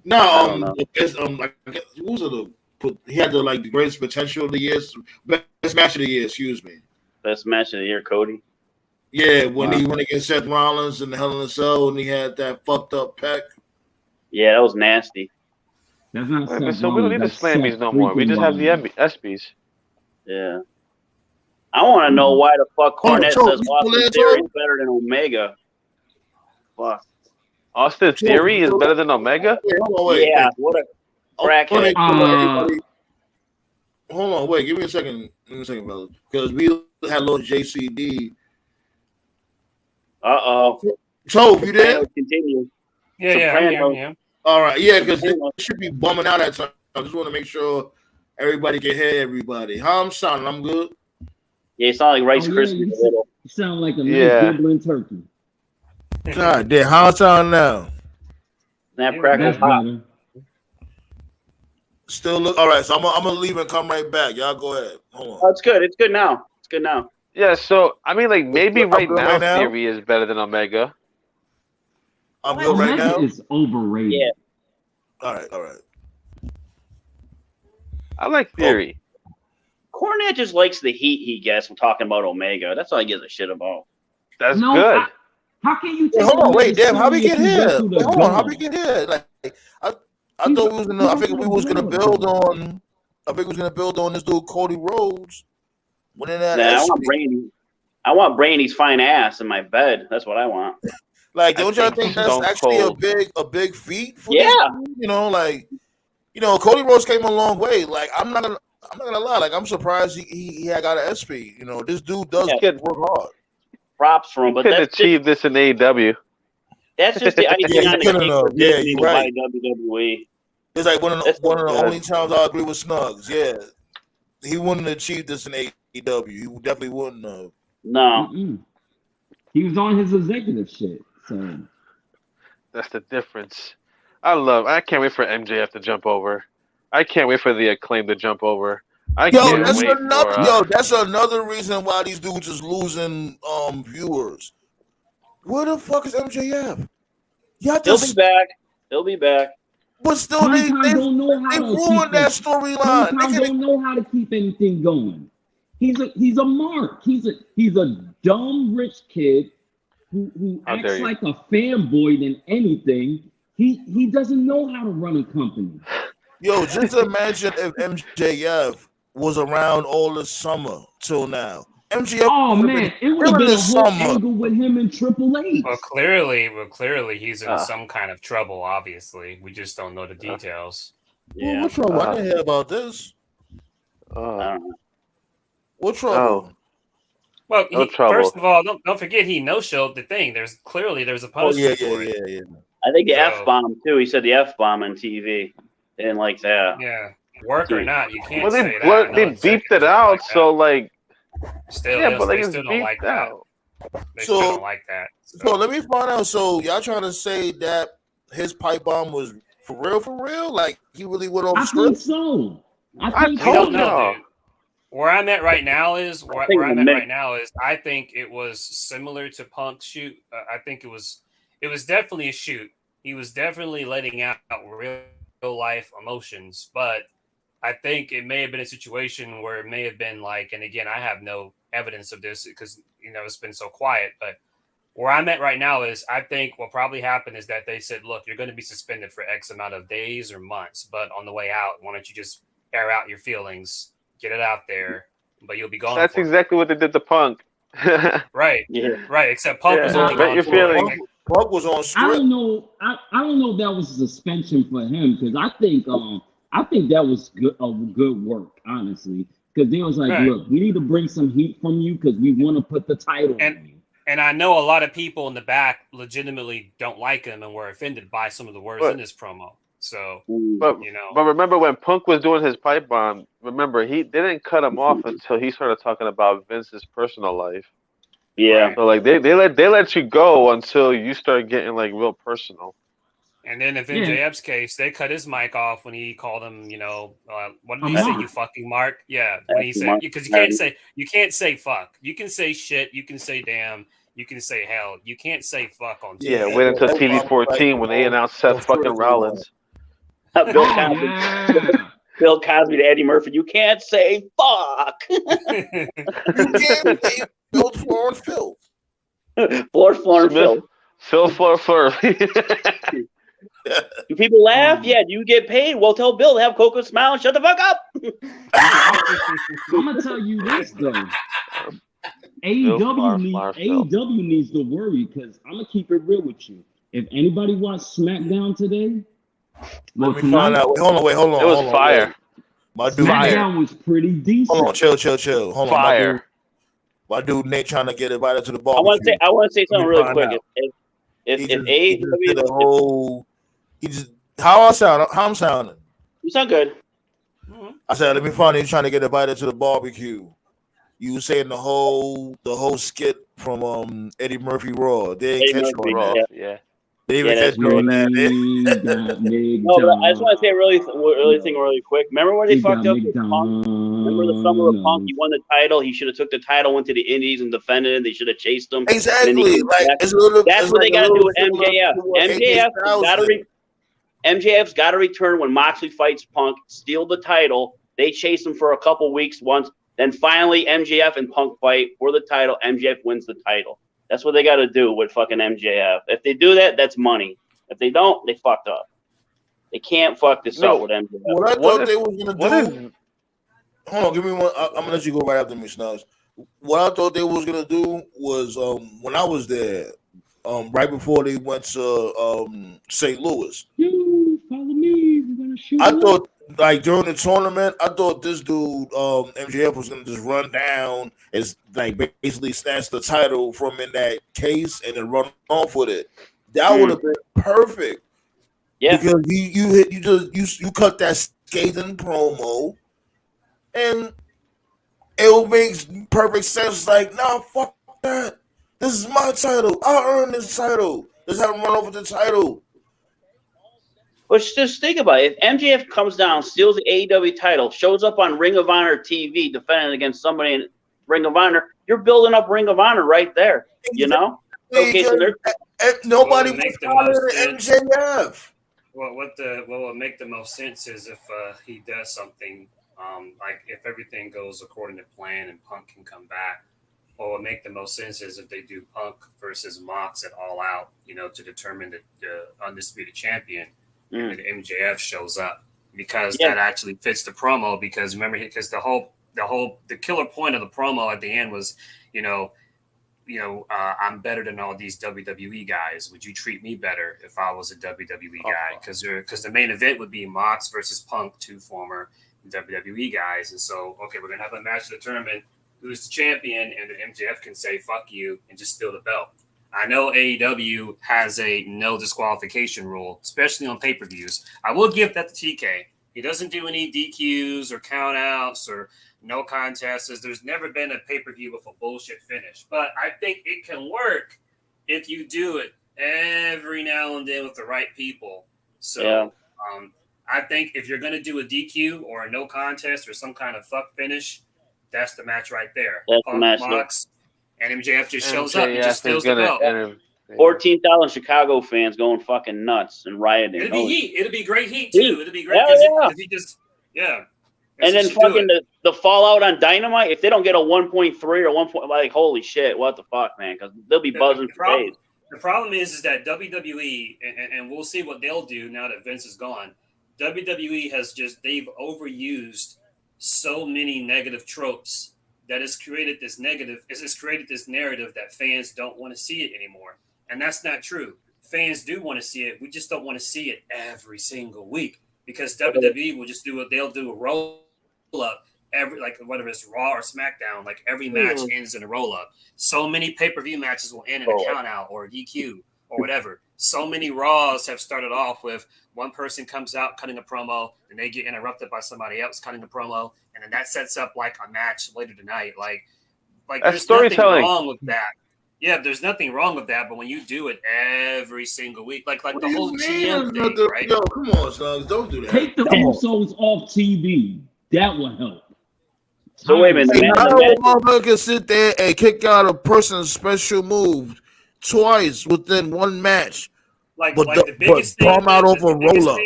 no, the best, like, who was it? He had the greatest potential of the year, best match of the year. Excuse me. Best match of the year, Cody. Yeah, when he went against Seth Rollins in the Hell in a Cell, and he had that fucked up pec. Yeah, that was nasty. That's not Wait, so we don't need the Slammies no more. We just have the ESPYs. Yeah. I want to know why the fuck Cornette Joe, says you Austin still there, Theory Joe? is better than Omega. Fuck. Austin Theory is better than Omega? Wait, hold on, wait. Yeah, what a crackhead. Hold on, wait. Give me a second. Brother. Because we had little JCD. Uh-oh. So, you there? Continue. Yeah, I'm here. All right, yeah, because they should be bumming out at time. I just want to make sure everybody can hear everybody. How I'm sounding? I'm good. Yeah, you sound like Rice Krispies a little. You sound like a nice dribbling turkey. God damn, how I sound now? Snap, crackle, pop. Still look all right. So I'm gonna leave and come right back. Y'all go ahead. Hold on. Oh, it's good. It's good now. It's good now. Yeah, so, I mean, like, maybe right good now, right now? Theory is better than Omega. I'm good right now. It's overrated. Yeah. All right. I like Theory. Cornette just likes the heat he gets from talking about Omega. That's all he gives a shit about. That's good. How can you? Wait, hold on, wait, damn, how we get here? Wait, Hold on, how we get here? Like, I thought we was gonna. I figured we was gonna build on. I think we was gonna build on this dude Cody Rhodes winning that. I want Brainy's fine ass in my bed. That's what I want. Like, don't y'all think that's actually a big feat for this dude? You know, like, Cody Rhodes came a long way. Like, I'm not gonna lie. Like, I'm surprised he had got an SP. This dude does work hard. Props for him, but Couldn't achieve this in AEW. That's just the icing on the cake for Disney you're to buy right. WWE. It's like one of That's the good. only times I agree with Snugs. Yeah, he wouldn't have achieved this in AEW. He definitely wouldn't have. No. Mm-mm. He was on his executive shit. So That's the difference. I can't wait for MJF to jump over. I can't wait for the Acclaim to jump over. I Yo, can't that's wait for. that's another reason why these dudes is losing viewers. Where the fuck is MJF? Y'all He'll be just, back. He'll be back. but still Tony don't know how they to ruined keep that it. storyline. Tony don't know how to keep anything going. He's a mark. He's a dumb rich kid who How dare acts you. like a fanboy than anything. He doesn't know how to run a company. Yo, just imagine if MJF was around all the summer till now. MJF Oh would have man, been it would have killing been a this whole summer. angle with him and Triple H. Well, clearly, he's in some kind of trouble. Obviously, we just don't know the details. Well, what trouble? I didn't hear about this. I don't know. What trouble? Well, No trouble. first of all, don't forget he no-showed the thing. There's a punishment for it. Yeah. I think the So- F-bomb too. He said the F-bomb on TV. They didn't like that. Yeah, work or not, you can't Well, say they that. they beeped it out, so like still, yeah, but they it's still don't beeped like out. that. They So- still don't like that. So let me find out. So y'all trying to say that his pipe bomb was for real? Like he really went off I script? think so. I I think We told don't so. know, y'all. dude. Where I'm at right now is I think it was similar to Punk's shoot. I think it was definitely a shoot. He was definitely letting out real life emotions, but I think it may have been a situation where it may have been like, and again, I have no evidence of this because it's been so quiet, but where I'm at right now is I think what probably happened is that they said, look, you're going to be suspended for X amount of days or months, but on the way out, why don't you just air out your feelings, get it out there, but you'll be gone. That's exactly what they did to Punk. Right. Yeah. Right. Except Punk was only let gone your for feelings. Punk was on I script. don't know. I don't know if that was a suspension for him because I think that was good work, honestly. Because they was like, Right. look, we need to bring some heat from you because we want to put the title on you. And I know a lot of people in the back legitimately don't like him and were offended by some of the words in this promo. So, But but remember when Punk was doing his pipe bomb, remember they didn't cut him off until he started talking about Vince's personal life. Yeah. So like they let you go until you start getting like real personal. And then in MJF's case, they cut his mic off when he called him, what did he say? You fucking mark? Yeah. When he said, because you can't say fuck. You can say shit. You can say damn. You can say hell. You can't say fuck on TV. Yeah, wait until TV14 when they announced Seth fucking Rollins. Bill Cosby to Eddie Murphy. You can't say fuck. You can't say Bill Floor and Phil. Floor and Phil. Phil Fleur. Do people laugh? Yeah. Do you get paid? Well, tell Bill to have Coco smile and shut the fuck up. I'm gonna tell you this though. AEW needs to worry because I'm gonna keep it real with you. If anybody watched SmackDown today, Let me find out. Hold on. It was fire. My dude, SmackDown was pretty decent. Hold on, chill. Hold on, fire. My dude Nate trying to get invited to the ball. I want to say something really quick. If AEW, how I'm sounding. You sound good. I said, let me find he's trying to get invited to the barbecue. You were saying the whole skit from Eddie Murphy Raw. They didn't catch you on that. Yeah. They didn't catch you on that. No, but I just want to say really quick. Remember when they fucked up with Punk? Remember the summer of Punk? He won the title. He should have took the title, went to the Indies and defended it. They should have chased him. Exactly. That's what they got to do with MJF. MJF's got to return when Moxley fights Punk, steal the title. They chase him for a couple weeks once. Then finally, MJF and Punk fight for the title. MJF wins the title. That's what they got to do with fucking MJF. If they do that, that's money. If they don't, they fucked up. They can't fuck this up with MJF. What I thought they was gonna do. Hold on, give me one. I'm gonna let you go right after me, Snugs. What I thought they was gonna do was when I was there, right before they went to St. Louis. Follow me. We're gonna shoot. I thought like during the tournament, I thought this dude MJF was gonna just run down and like basically snatch the title from in that case and then run off with it. That would have been perfect. Yeah. Because you cut that scathing promo, and it makes perfect sense. Like, nah, fuck that. This is my title. I earned this title. Let's have him run over the title. But just think about it. If MJF comes down, steals the AEW title, shows up on Ring of Honor TV defending against somebody in Ring of Honor, you're building up Ring of Honor right there. You know? Okay, so nobody would was make the most than sense. MJF. Well, what would make the most sense is if he does something, like if everything goes according to plan and Punk can come back. What would make the most sense is if they do Punk versus Mox at All Out, to determine the undisputed champion, and MJF shows up, because that actually fits the promo. Because remember, because the killer point of the promo at the end was, I'm better than all these WWE guys. Would you treat me better if I was a WWE guy? Because the main event would be Mox versus Punk, two former WWE guys. And so, okay, we're going to have a match to determine who's the champion, and then MJF can say, fuck you, and just steal the belt. I know AEW has a no disqualification rule, especially on pay-per-views. I will give that to TK. He doesn't do any DQs or countouts or no contests. There's never been a pay-per-view with a bullshit finish. But I think it can work if you do it every now and then with the right people. So I think if you're going to do a DQ or a no contest or some kind of fuck finish, that's the match right there. That's the match. Mox, and MJF just shows up and just steals the belt. 14,000 Chicago fans going fucking nuts and rioting. It'll be heat. It'll be great heat too. It'll be great because he just And then fucking the fallout on Dynamite, if they don't get a 1.3 or 1. Like, holy shit, what the fuck, man? Because they'll be buzzing for days. The problem is that WWE, and we'll see what they'll do now that Vince is gone. WWE they've overused so many negative tropes that has created this narrative that fans don't want to see it anymore. And that's not true. Fans do want to see it. We just don't want to see it every single week, because WWE will just they'll do a roll up every, like whether it's Raw or SmackDown, like every match ends in a roll up. So many pay-per-view matches will end in a count out or a DQ or whatever. So many Raws have started off with one person comes out cutting a promo and they get interrupted by somebody else cutting a promo, and then that sets up like a match later tonight. Like there's storytelling. Nothing wrong with that. Yeah, there's nothing wrong with that, but when you do it every single week, like the whole GM thing, right? Yo, come on, Suggs, don't do that. Take the Usos off TV. That will help. So wait a minute. Motherfucker can sit there and kick out a person's special move twice within one match. The biggest thing out over a roll up.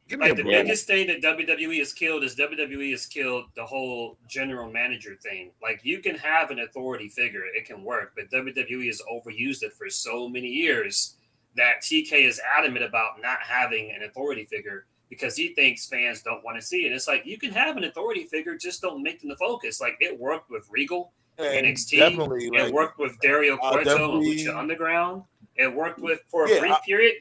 Biggest thing that WWE has killed is WWE has killed the whole general manager thing. Like, you can have an authority figure, it can work, but WWE has overused it for so many years that TK is adamant about not having an authority figure because he thinks fans don't want to see it. It's like, you can have an authority figure, just don't make them the focus. Like, it worked with Regal, NXT, it worked with Dario Cueto and Lucha Underground, it worked with, for a brief period,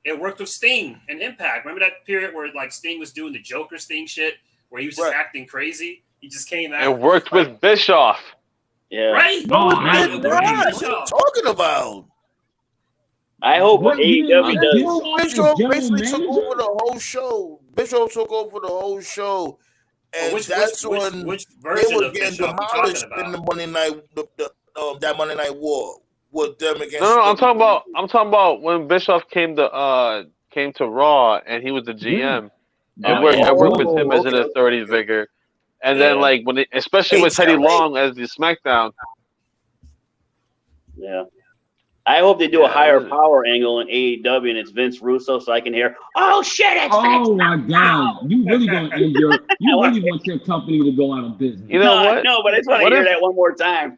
it worked with Sting and Impact. Remember that period where like Sting was doing the Joker Sting shit, where he was just acting crazy? He just came out. It worked with Bischoff. Yeah. Right? What are you talking about? I hope AEW does. Bischoff basically took over the whole show. Bischoff took over the whole show. And which when version they were of getting Bischoff demolished in the Monday Night, that Monday Night War. With them against I'm talking about when Bischoff came to Raw and he was the GM. I worked with him as an authority figure, and then like especially with Teddy Long as the SmackDown. Yeah, I hope they do a higher power angle in AEW and it's Vince Russo, so I can hear, "Oh shit, it's Vince!" Oh my god, you really gonna end you really want your company to go out of business? You know what? No, but I just want to hear that one more time.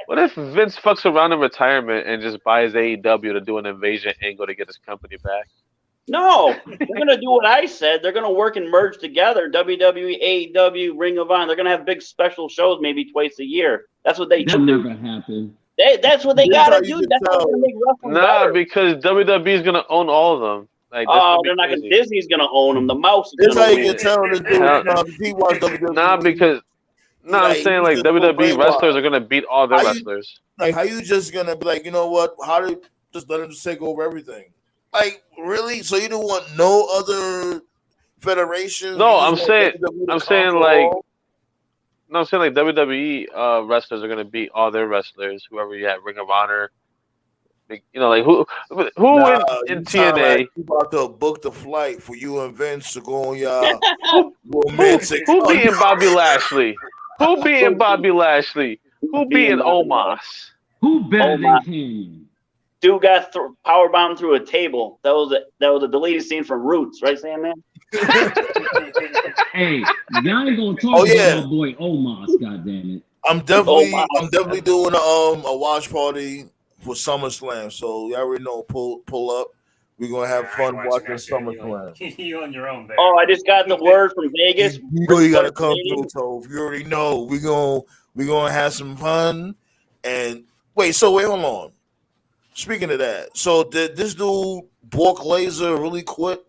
What if Vince fucks around in retirement and just buys AEW to do an invasion angle to get his company back? No, they're going to do what I said. They're going to work and merge together. WWE, AEW, Ring of Honor. They're going to have big special shows maybe twice a year. That's what they do. That never happened. That's what they got to do. That's what's going to make wrestling better. Because WWE is going to own all of them. Like, they're not going to. Disney's going to own them. The mouse is going to because. No, I'm saying like WWE wrestlers are gonna beat all their wrestlers. Like, how you just gonna be like, you know what? How do just let them just take over everything? Like, really? So you don't want no other federations? You No, just want WWE to I'm saying conquer like, all? no, I'm saying like WWE wrestlers are gonna beat all their wrestlers, whoever you have, Ring of Honor. Like, you know, like who Nah, in you sound like TNA? you about to book the flight for you and Vince to go on your Who romantic. who beating Bobby Lashley? Who beating Bobby Lashley? Who beating Omos? Who better Oh my! than Kane? Dude got power bomb through a table. That was a deleted scene from Roots, right, Sandman? Hey, y'all ain't gonna talk Oh, about yeah. my boy Omos, goddammit. I'm definitely doing a watch party for SummerSlam. So y'all already know. Pull up. We're gonna have fun watching SummerSlam. You on your own, baby. Oh, I just got the word from Vegas. You know you gotta come through, Tove. You already know. We're gonna have some fun. And wait, hold on. Speaking of that, so did this dude Brock Lesnar really quit?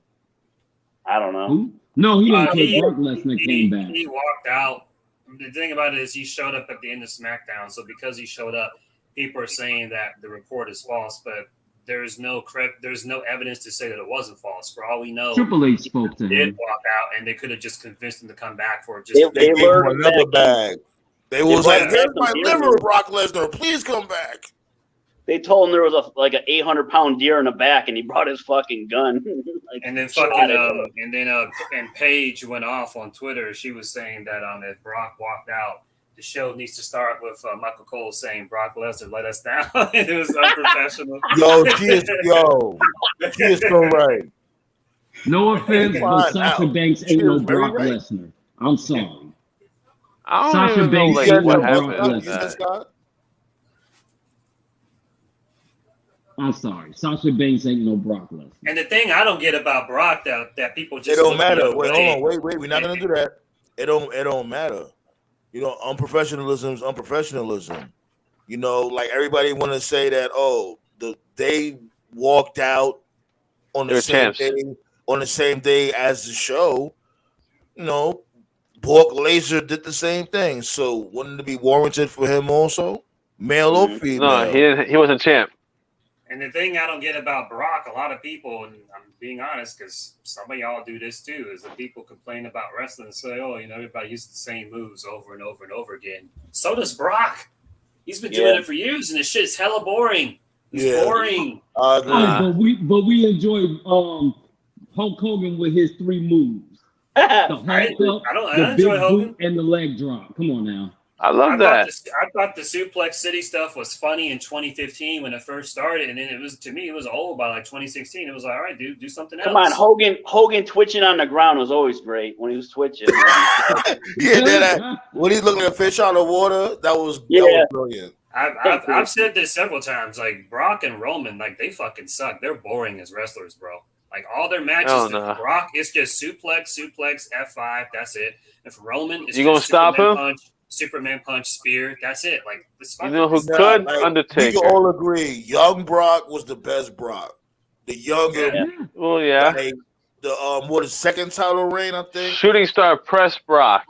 I don't know. Who? No, he didn't quit. Brock Lesnar came back. He walked out. The thing about it is he showed up at the end of SmackDown. So because he showed up, people are saying that the report is false, but there's no evidence to say that it wasn't false. For all we know, Triple H spoke to he did him. walk out, and they could have just convinced him to come back for just. They Gave him lured him another back in. bag. They was like, brought "Here's back my some liver, deer. Brock Lesnar. Please come back." They told him there was an 800-pound deer in the back, and he brought his fucking gun. Like, And then shot fucking it. and Paige went off on Twitter. She was saying that if Brock walked out, the show needs to start with Michael Cole saying Brock Lesnar let us down. And it was unprofessional. She is so right. No offense, but Sasha Banks ain't no Brock right. Lesnar. I'm sorry. I don't Sasha even know Banks like ain't what no Brock happened with You said, Lesnar. that. Scott? I'm sorry. Sasha Banks ain't no Brock Lesnar. And the thing I don't get about Brock that people It just don't look matter. the other Wait, way. hold on. Wait. We're not gonna do that. It don't matter. You know, unprofessionalism is unprofessionalism. You know, like everybody want to say that. Oh, they walked out on They the were same champs. day as the show. You know, Brock Lesnar did the same thing. So wouldn't it be warranted for him also, male or female? No, he wasn't champ. And the thing I don't get about Brock, a lot of people, and I'm being honest because some of y'all do this too, is that people complain about wrestling and say, oh, everybody uses the same moves over and over and over again. So does Brock. He's been doing it for years, and this shit's hella boring. It's boring. I agree. Oh, but we enjoy Hulk Hogan with his 3 moves. The Hulk up, the big boot, and the leg drop. Come on now. I love that. I thought the Suplex City stuff was funny in 2015 when it first started, and then it was old by like 2016. It was like, all right, dude, do something else. Come on, Hogan twitching on the ground was always great when he was twitching. When he's looking at fish out of water, that was brilliant. I've said this several times. Like Brock and Roman, like they fucking suck. They're boring as wrestlers, bro. Like all their matches, Brock, it's just suplex, F5. That's it. And for Roman, it's you gonna stop him? Superman punch, spear. That's it. Like this. You know who could? Undertaker. We can all agree, young Brock was the best Brock. The younger, well, yeah. Like, the second title reign, I think. Shooting Star Press Brock.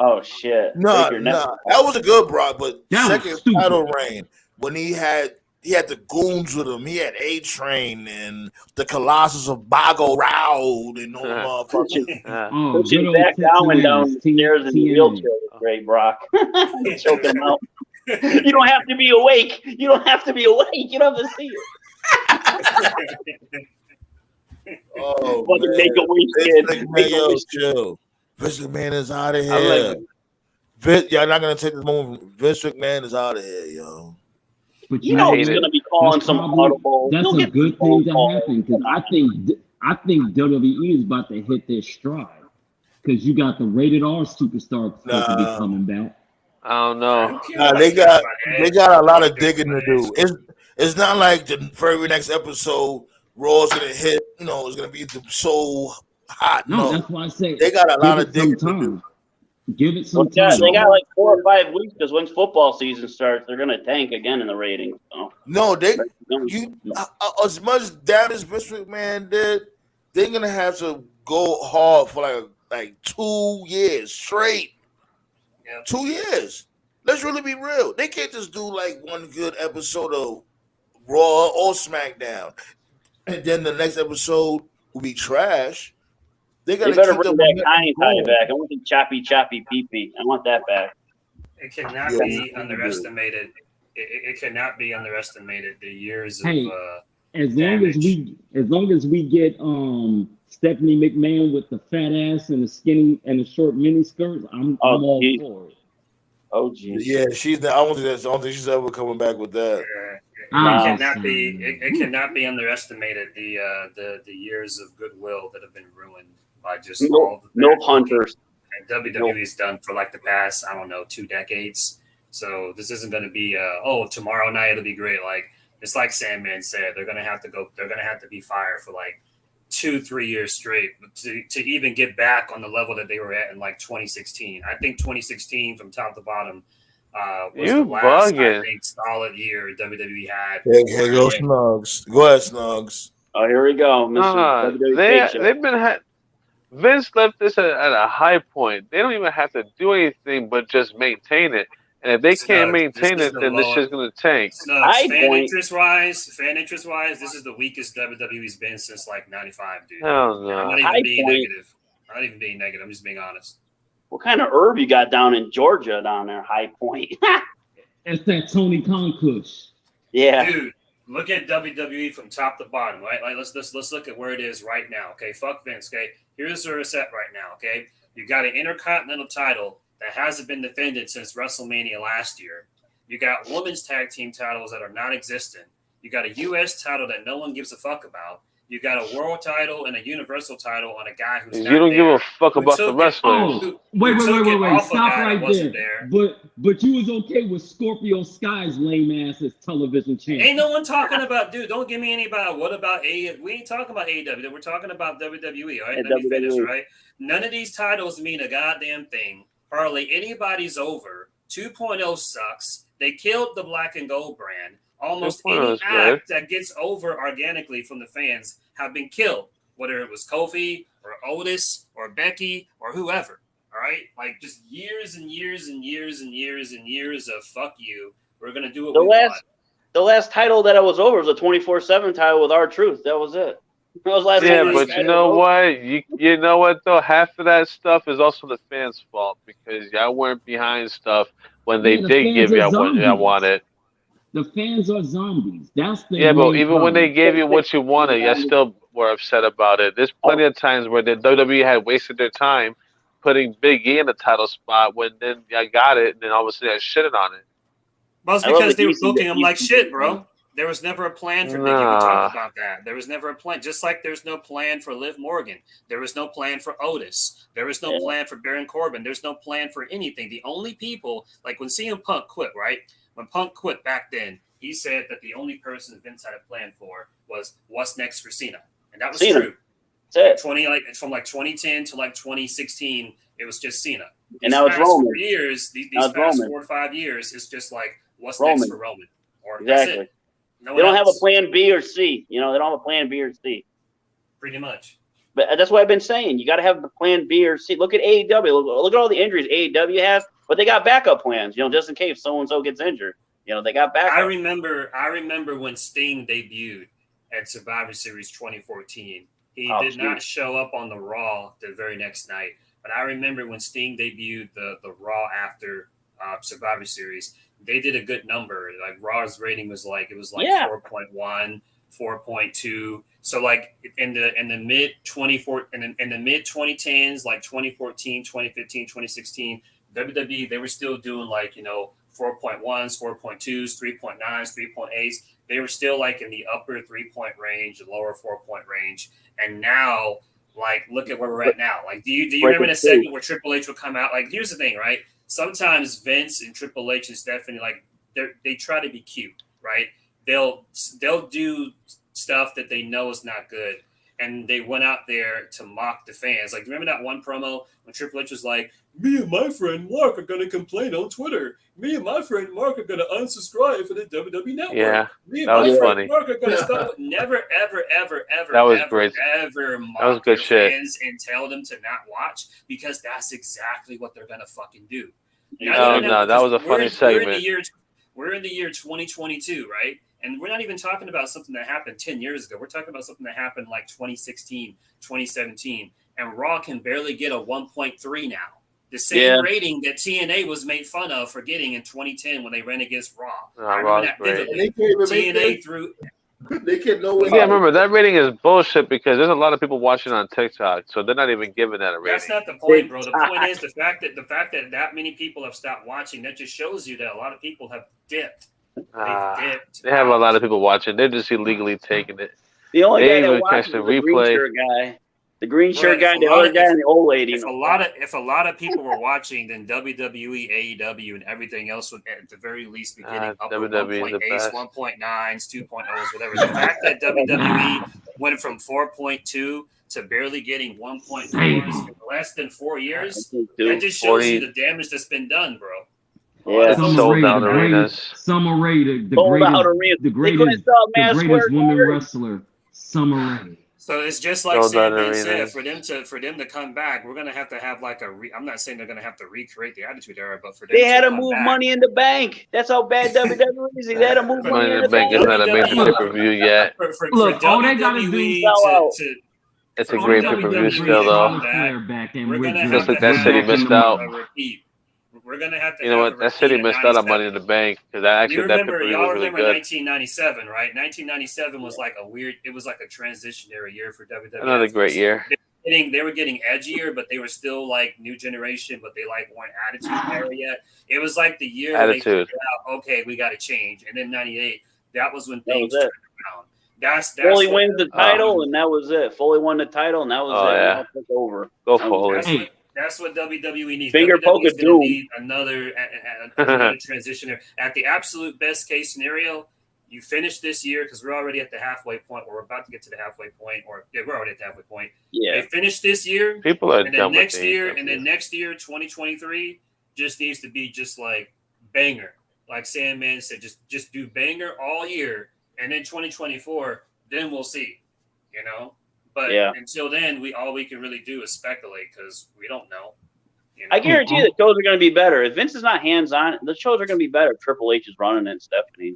Oh shit! No, that was a good Brock, but second title reign when he had the goons with him. He had A-Train and the Colossus of Bago Round and all the motherfuckers. Pushing back downstairs in the wheelchair was great, Brock. Choke him out. You don't have to be awake. You don't have to to see it. Oh, make a wish, chill. Vince McMahon is out of here. Y'all not gonna take this moment. Vince McMahon is out of here, yo. But he's gonna be calling some audible. That's a good thing to happen because I think WWE is about to hit their stride because you got the rated R superstar supposed to be coming back. I don't know. They got a lot of digging to do. It's not like the very next episode Raw's gonna hit. It's gonna be so hot. No, that's why I say they got a lot of digging to do. Give it some time. They got like 4 or 5 weeks because once football season starts, they're gonna tank again in the ratings. So. No, as much down as Vince McMahon did, they're gonna have to go hard for like 2 years straight. Yeah. 2 years. Let's really be real. They can't just do like one good episode of Raw or SmackDown. and then the next episode will be trash. They They gotta better keep the bring that momentum Kanye tie going. back. I want the choppy pee pee. I want that back. It cannot Yeah. be underestimated. It cannot be underestimated. The years of Hey, as damage. long as we get Stephanie McMahon with the fat ass and the skinny and the short mini skirts, I'm all geez. for it. Oh, jeez. Yeah, she's. I don't think she's ever coming back with that. It cannot be. It cannot be underestimated. The years of goodwill that have been ruined by just all the no hunters. And WWE's done for like the past 2 decades. So this isn't going to be tomorrow night it'll be great. Like it's like Sandman said, they're going to have to go. They're going to have to be fired for like 2-3 years straight to even get back on the level that they were at in like 2016. I think 2016 from top to bottom was the last I think solid year WWE had. Hey, go Snugs. Go ahead, Snugs. Oh, here we go, they've been Vince left this at a high point. They don't even have to do anything but just maintain it. And if they can't maintain it, then this shit's gonna tank. Fan interest wise, this is the weakest WWE's been since like '95, dude. Oh no! I'm not even being negative. I'm not even being negative. I'm just being honest. What kind of herb you got down in Georgia down there, High Point? That's that Tony Khan kush. Yeah, dude. Look at WWE from top to bottom, right? Like let's look at where it is right now. Okay, fuck Vince. Okay, here's where it's at right now. Okay, you got an Intercontinental title that hasn't been defended since WrestleMania last year. You got women's tag team titles that are non-existent. You got a U.S. title that no one gives a fuck about. You got a world title and a universal title on a guy who's you don't give a fuck about the wrestlers. Wait! Stop right there. But you was okay with Scorpio Sky's lame ass as television champion. Ain't no one talking about, dude. Don't give me anybody. What about A? We ain't talking about AEW. We're talking about WWE. All right, let me finish. Right. None of these titles mean a goddamn thing. Hardly anybody's over. 2.0 sucks. They killed the Black and Gold brand. Almost any act that gets over organically from the fans have been killed, whether it was Kofi or Otis or Becky or whoever. All right, like just years and years and years and years and years of fuck you. We're gonna do what we want. The last title that I was over was a 24/7 title with R-Truth. That was it. That was last. Yeah, but you know what? You know what though? Half of that stuff is also the fans' fault because y'all weren't behind stuff when they did give y'all what y'all wanted. The fans are zombies. That's the but even when they gave you what you wanted, you still were upset about it. There's plenty of times where the WWE had wasted their time putting Big E in the title spot when then I got it, and then all of a sudden I shitted on it. Well, it's because they were booking him like shit, bro. There was never a plan for Big E. We talked about that. There was never a plan. Just like there's no plan for Liv Morgan. There was no plan for Otis. There was no plan for Baron Corbin. There's no plan for anything. The only people, like when CM Punk quit, right? When Punk quit back then, he said that the only person Vince had a plan for was what's next for Cena. And that was true. From 2010 to like 2016, it was just Cena. And now it's Roman. For years, these past 4 or 5 years, it's just like what's next for Roman. Or that's it. They don't have a plan B or C. You know, they don't have a plan B or C. Pretty much. But that's what I've been saying. You got to have the plan B or C. Look at AEW. Look at all the injuries AEW has, but they got backup plans. You know, just in case so and so gets injured. You know, they got backup. I remember when Sting debuted at Survivor Series 2014. He did not show up on the Raw the very next night. But I remember when Sting debuted the Raw after Survivor Series, they did a good number. Like Raw's rating was like 4.1, 4.2. So like in the mid 2010s, like 2014, 2015, 2016, WWE, they were still doing like, 4.1s, 4.2s, 3.9s, 3.8s. They were still like in the upper 3-point range, lower 4-point range. And now, like, look at where we're at now. Like, do you remember the segment where Triple H would come out? Like, here's the thing, right? Sometimes Vince and Triple H and Stephanie, like, they try to be cute, right? They'll do stuff that they know is not good. And they went out there to mock the fans. Like, remember that one promo when Triple H was like, me and my friend Mark are going to complain on Twitter. Me and my friend Mark are going to unsubscribe for the WWE Network. Yeah, me and that my was friend funny. Mark are going to stop. Never, ever, ever, ever, that was ever, great. ever mock that was good shit. fans and tell them to not watch because that's exactly what they're going to fucking do. No, that was a funny segment. We're in the year 2022, right? And we're not even talking about something that happened 10 years ago. We're talking about something that happened like 2016, 2017. And Raw can barely get a 1.3 now. The same rating that TNA was made fun of for getting in 2010 when they ran against Raw. I remember that vividly. TNA threw... They can't know. Yeah, remember that rating is bullshit because there's a lot of people watching on TikTok, so they're not even giving that a rating. That's not the point, bro. The point is the fact that many people have stopped watching. That just shows you that a lot of people have dipped. They've dipped. They have a lot of people watching. They're just illegally taking it. The only guy that even watches catch the is the green replay. shirt guy. The green shirt guy, If the a lot other of- guy, and the old lady. If a lot of people were watching, then WWE, AEW, and everything else would at the very least be getting up to WWE is the 1.8s, best. 1.9s, 2.0s, whatever. The fact that WWE went from 4.2 to barely getting 1.4s in less than 4 years, that just shows you the damage that's been done, bro. Yeah, sold out arenas. Summer Rae, the Sold out arenas. greatest woman wrestler, Summer Rae. So it's just like Sold out Sam said, arenas. for them to come back, we're gonna have to have like I'm not saying they're gonna have to recreate the Attitude Era, but for them They had to come move back, Money in the Bank. That's how bad WWE is. They had to move Money in the Bank is not a major pay-per-view yet. Look, all they gotta do It's a great pay-per-view still, though. We're gonna have Just like to that have city a missed out. repeat. We're gonna have to. You know what? That city missed out on Money in the Bank because that Y'all pay-per-view was really remember good. 1997, right? 1997 was like it was like a transitionary year for WWE. Another great year. They were getting edgier, but they were still like new generation, but they like weren't Attitude Era yet. It was like the year where they figured out, okay, we got to change. And then 98, that was when things turned around. That's Foley wins the title, and that was it. Foley won the title, and that was it. Yeah. Now it took over. Go Foley. That's what WWE needs. Finger poke WWE's of going doom. to need another transitioner. At the absolute best case scenario, you finish this year because we're already at the halfway point, or we're about to get to the halfway point, we're already at the halfway point. Yeah. They finish this year, People are and then dumb with next year, things. and then next year, 2023, just needs to be just like banger. Like Sandman said, just do banger all year, and then 2024, then we'll see. You know. But until then, all we can really do is speculate because we don't know. You know? I guarantee the shows are going to be better. If Vince is not hands-on, the shows are going to be better. Triple H is running and Stephanie,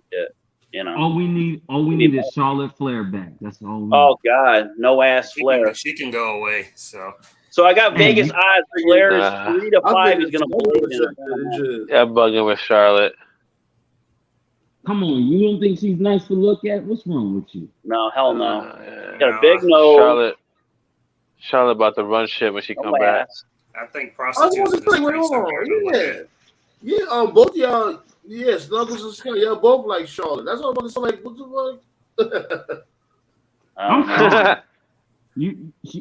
you know. All we need is Charlotte Flair back. That's all. Oh God, no ass Flair. She can go away. So I got Vegas odds. Flair is 3 to 5. He's going to play. Yeah, bugging with Charlotte. Come on, you don't think she's nice to look at? What's wrong with you? No, hell no. Got a big nose. Charlotte about to run shit when she come back. I think prostitutes is both y'all, Snuggles and Scott, y'all both like Charlotte. That's all I'm about to say. Like, what the fuck?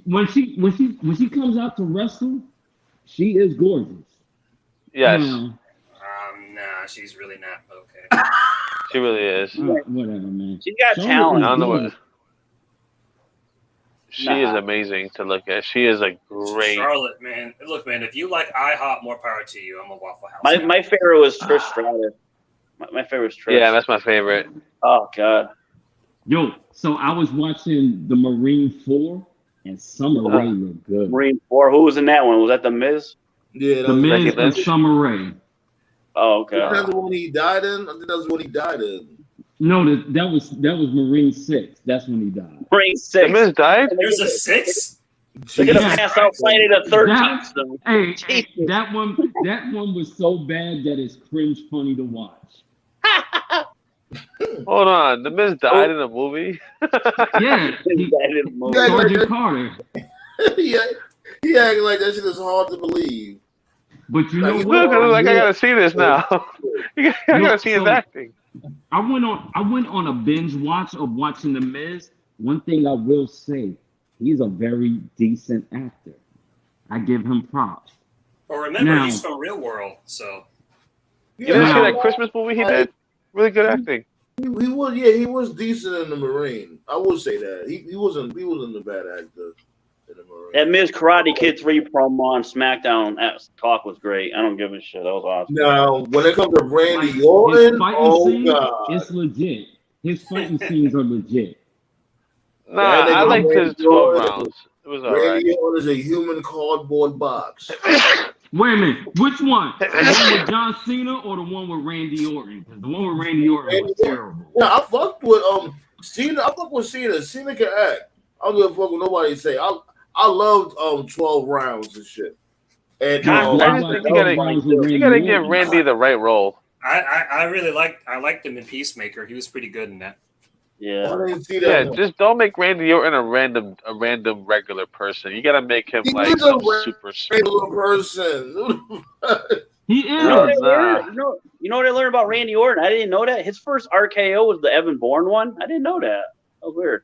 When she comes out to wrestle, she is gorgeous. Yes. Nah, she's really not okay. She really is. Whatever, man. She's got talent. I don't know what. She is amazing to look at. She is a great. Charlotte, man. Look, man, if you like IHOP, more power to you. I'm a Waffle House. My favorite was Trish Stratus. My favorite was Trish. Yeah, that's my favorite. Oh God. Yo, so I was watching the Marine 4, and Summer Rae looked good. Marine 4. Who was in that one? Was that the Miz? Yeah, the Miz and Summer Rae. Oh, okay. That's the one he died in. I think that's the one he died in. No, that was Marine 6. That's when he died. Marine 6. The Miz died? There's a 6? They're gonna pass out fighting a 13. Hey, that one was so bad that it's cringe funny to watch. Hold on, the Miz died in a movie. Yeah, Sergeant Carter. He acting like that shit is hard to believe. But you know Look, what? I gotta see this now. I gotta see his acting. I went on a binge watch of watching The Miz. One thing I will say, he's a very decent actor. I give him props. Well, remember, he's from Real World, so. You didn't see that Christmas movie he did? Really good acting. He was decent in the Marine. I would say that. He wasn't a bad actor in the Marine. That Miz Karate Kid 3 promo on SmackDown talk was great. I don't give a shit. That was awesome. Now, when it comes to Randy Orton, God. It's legit. His fighting scenes are legit. Nah, I liked his 12 rounds. It was all right. Randy Orton is a human cardboard box. Wait a minute. Which one? The one with John Cena or the one with Randy Orton? Because the one with Randy Orton was terrible. Yeah, I fucked with Cena. I fucked with Cena. Cena can act. I don't give a fuck what nobody say. I loved 12 rounds and shit. And I just think you gotta give Randy the right role. I really liked him in Peacemaker. He was pretty good in that. Yeah. I didn't see that. Yeah, just don't make Randy Orton a random regular person. You gotta make him like a super regular person. He is. You know what I learned about Randy Orton? I didn't know that. His first RKO was the Evan Bourne one. I didn't know that. That was weird.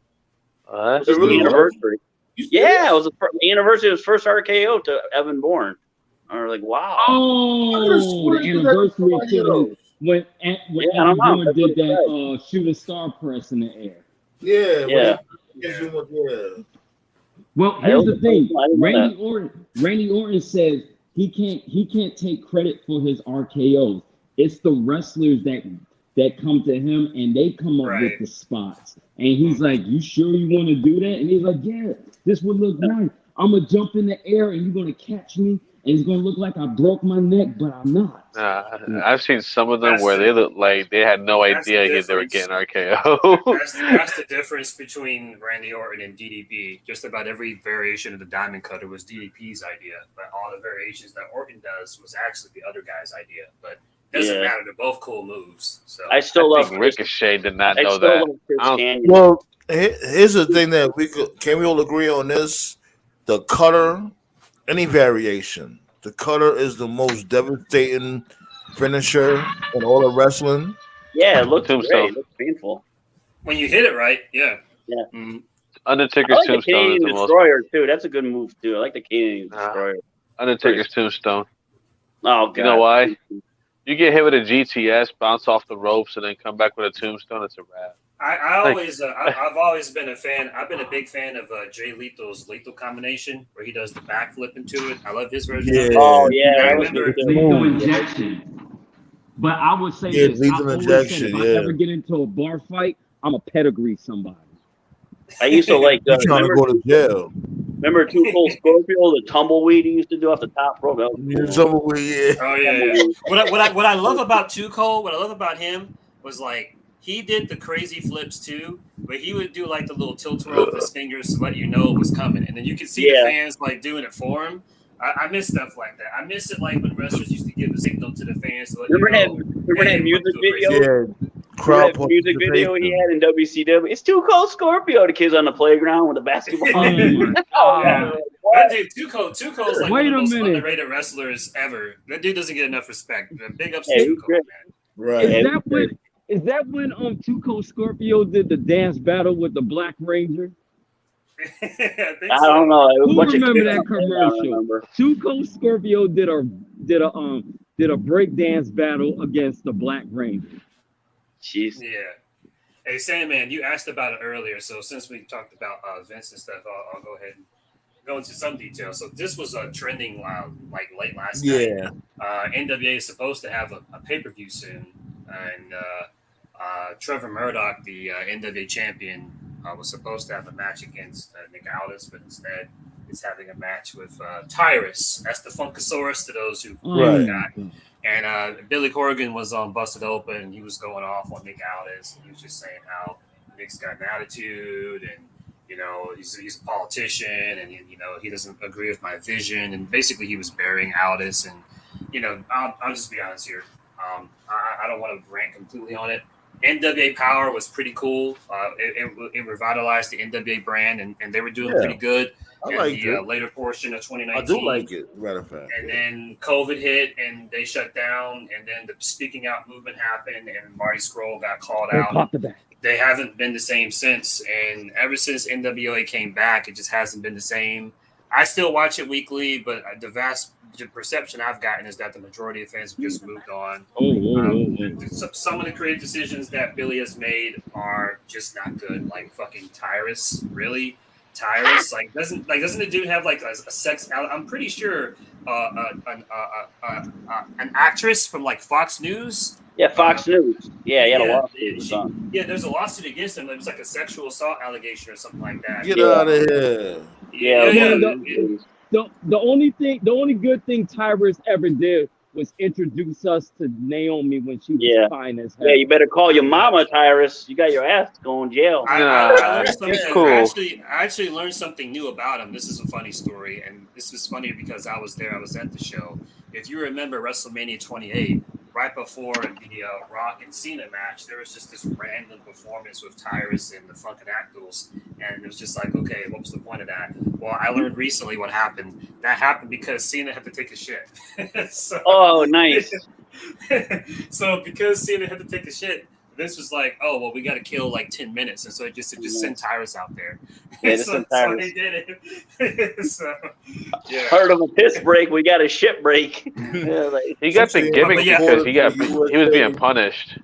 That's it was the anniversary. Yeah, it was the anniversary of his first RKO to Evan Bourne. I was like, wow. Oh, the anniversary of when Evan Bourne did that shooting star press in the air. Yeah. Well, here's the thing. Randy Orton says he can't take credit for his RKOs. It's the wrestlers that come to him and they come up with the spots. And he's like, "You sure you want to do that?" And he's like, "Yeah, this would look nice. I'm gonna jump in the air and you're gonna catch me, and it's gonna look like I broke my neck, but I'm not." I've seen some of them where they look like they had no idea they were getting RKO. That's the difference between Randy Orton and DDP. Just about every variation of the Diamond Cutter was DDP's idea, but all the variations that Orton does was actually the other guy's idea. But it doesn't matter; they're both cool moves. So I still love Ricochet. Did not know that. Well, here's the thing that can we all agree on this? The cutter, any variation. The cutter is the most devastating finisher in all of wrestling. Yeah, it looks great. It looks painful. When you hit it right, yeah. Mm-hmm. Undertaker's Tombstone is the Destroyer too. That's a good move too. I like the Canadian Destroyer. Undertaker's Tombstone. Oh God. You know why? You get hit with a GTS, bounce off the ropes, and then come back with a Tombstone. It's a wrap. I've always been a fan. I've been a big fan of Jay Lethal's Lethal combination, where he does the backflip into it. I love his version. Yeah. Oh yeah, I remember lethal injection. But I would say this: lethal injection. If I ever get into a bar fight, I'm a pedigree somebody. I used to like. Trying to go to jail. Remember Too Cold Scorpio, the tumbleweed he used to do off the top rope. Tumbleweed, Oh yeah. What I love about Too Cold, what I love about him was like. He did the crazy flips too, but he would do like the little tilt-a-whirl with his fingers to let you know it was coming. And then you could see the fans like doing it for him. I miss stuff like that. I miss it like when wrestlers used to give a signal to the fans to let you know. Remember that music video? Crowd music video he had in WCW. It's Too Cold Scorpio. The kids on the playground with the basketball. That dude, Too Cold is like one of the most underrated wrestlers ever. That dude doesn't get enough respect. Big ups to Too Cold, man. Right. Is that when Too Cold Scorpio did the dance battle with the Black Ranger? I don't know. Who remember that commercial? Too Cold Scorpio did a break dance battle against the Black Ranger. Jeez. Yeah. Hey, Sandman, you asked about it earlier, so since we talked about Vince and stuff, I'll go ahead and go into some detail. So this was trending like late last night. NWA is supposed to have a pay-per-view soon, and Trevor Murdoch, the NWA champion, was supposed to have a match against Nick Aldis, but instead is having a match with Tyrus. That's the Funkasaurus to those who forgot. And Billy Corgan was Busted Open, and he was going off on Nick Aldis. He was just saying how Nick's got an attitude, and he's a politician, and he doesn't agree with my vision, and basically he was burying Aldis. And I'll just be honest here. I don't want to rant completely on it. NWA Power was pretty cool. It revitalized the NWA brand, and they were doing pretty good in the later portion of 2019. I do like it, matter of fact. And then COVID hit, and they shut down, and then the Speaking Out movement happened, and Marty Scurll got called out. They haven't been the same since, and ever since NWA came back, it just hasn't been the same. I still watch it weekly, but the perception I've gotten is that the majority of fans have just moved on. Some of the creative decisions that Billy has made are just not good. Like fucking Tyrus, really? Tyrus? Doesn't the dude have like a sex? I'm pretty sure an actress from like Fox News. Yeah, Fox News. Yeah, he had a lawsuit. Yeah, there's a lawsuit against him. It was like a sexual assault allegation or something like that. Get out of here. The only good thing Tyrus ever did was introduce us to Naomi when she was fine as hell. Yeah, you better call your mama, Tyrus. You got your ass going to jail. I learned something. He's cool. I actually learned something new about him. This is a funny story, and this was funny because I was there. I was at the show. If you remember WrestleMania 28, right before the Rock and Cena match, there was just this random performance with Tyrus and the Funkin' Actors, and it was just like, okay, what was the point of that? Well, I learned recently what happened. That happened because Cena had to take a shit. So, Oh, nice. so because Cena had to take a shit, Vince was like, "Oh well, we got to kill like 10 minutes," and so it just send Tyrus out there. Yeah, so he did it. So yeah, Heard of a piss break, we got a shit break. Yeah, he got the gimmick because he was being punished.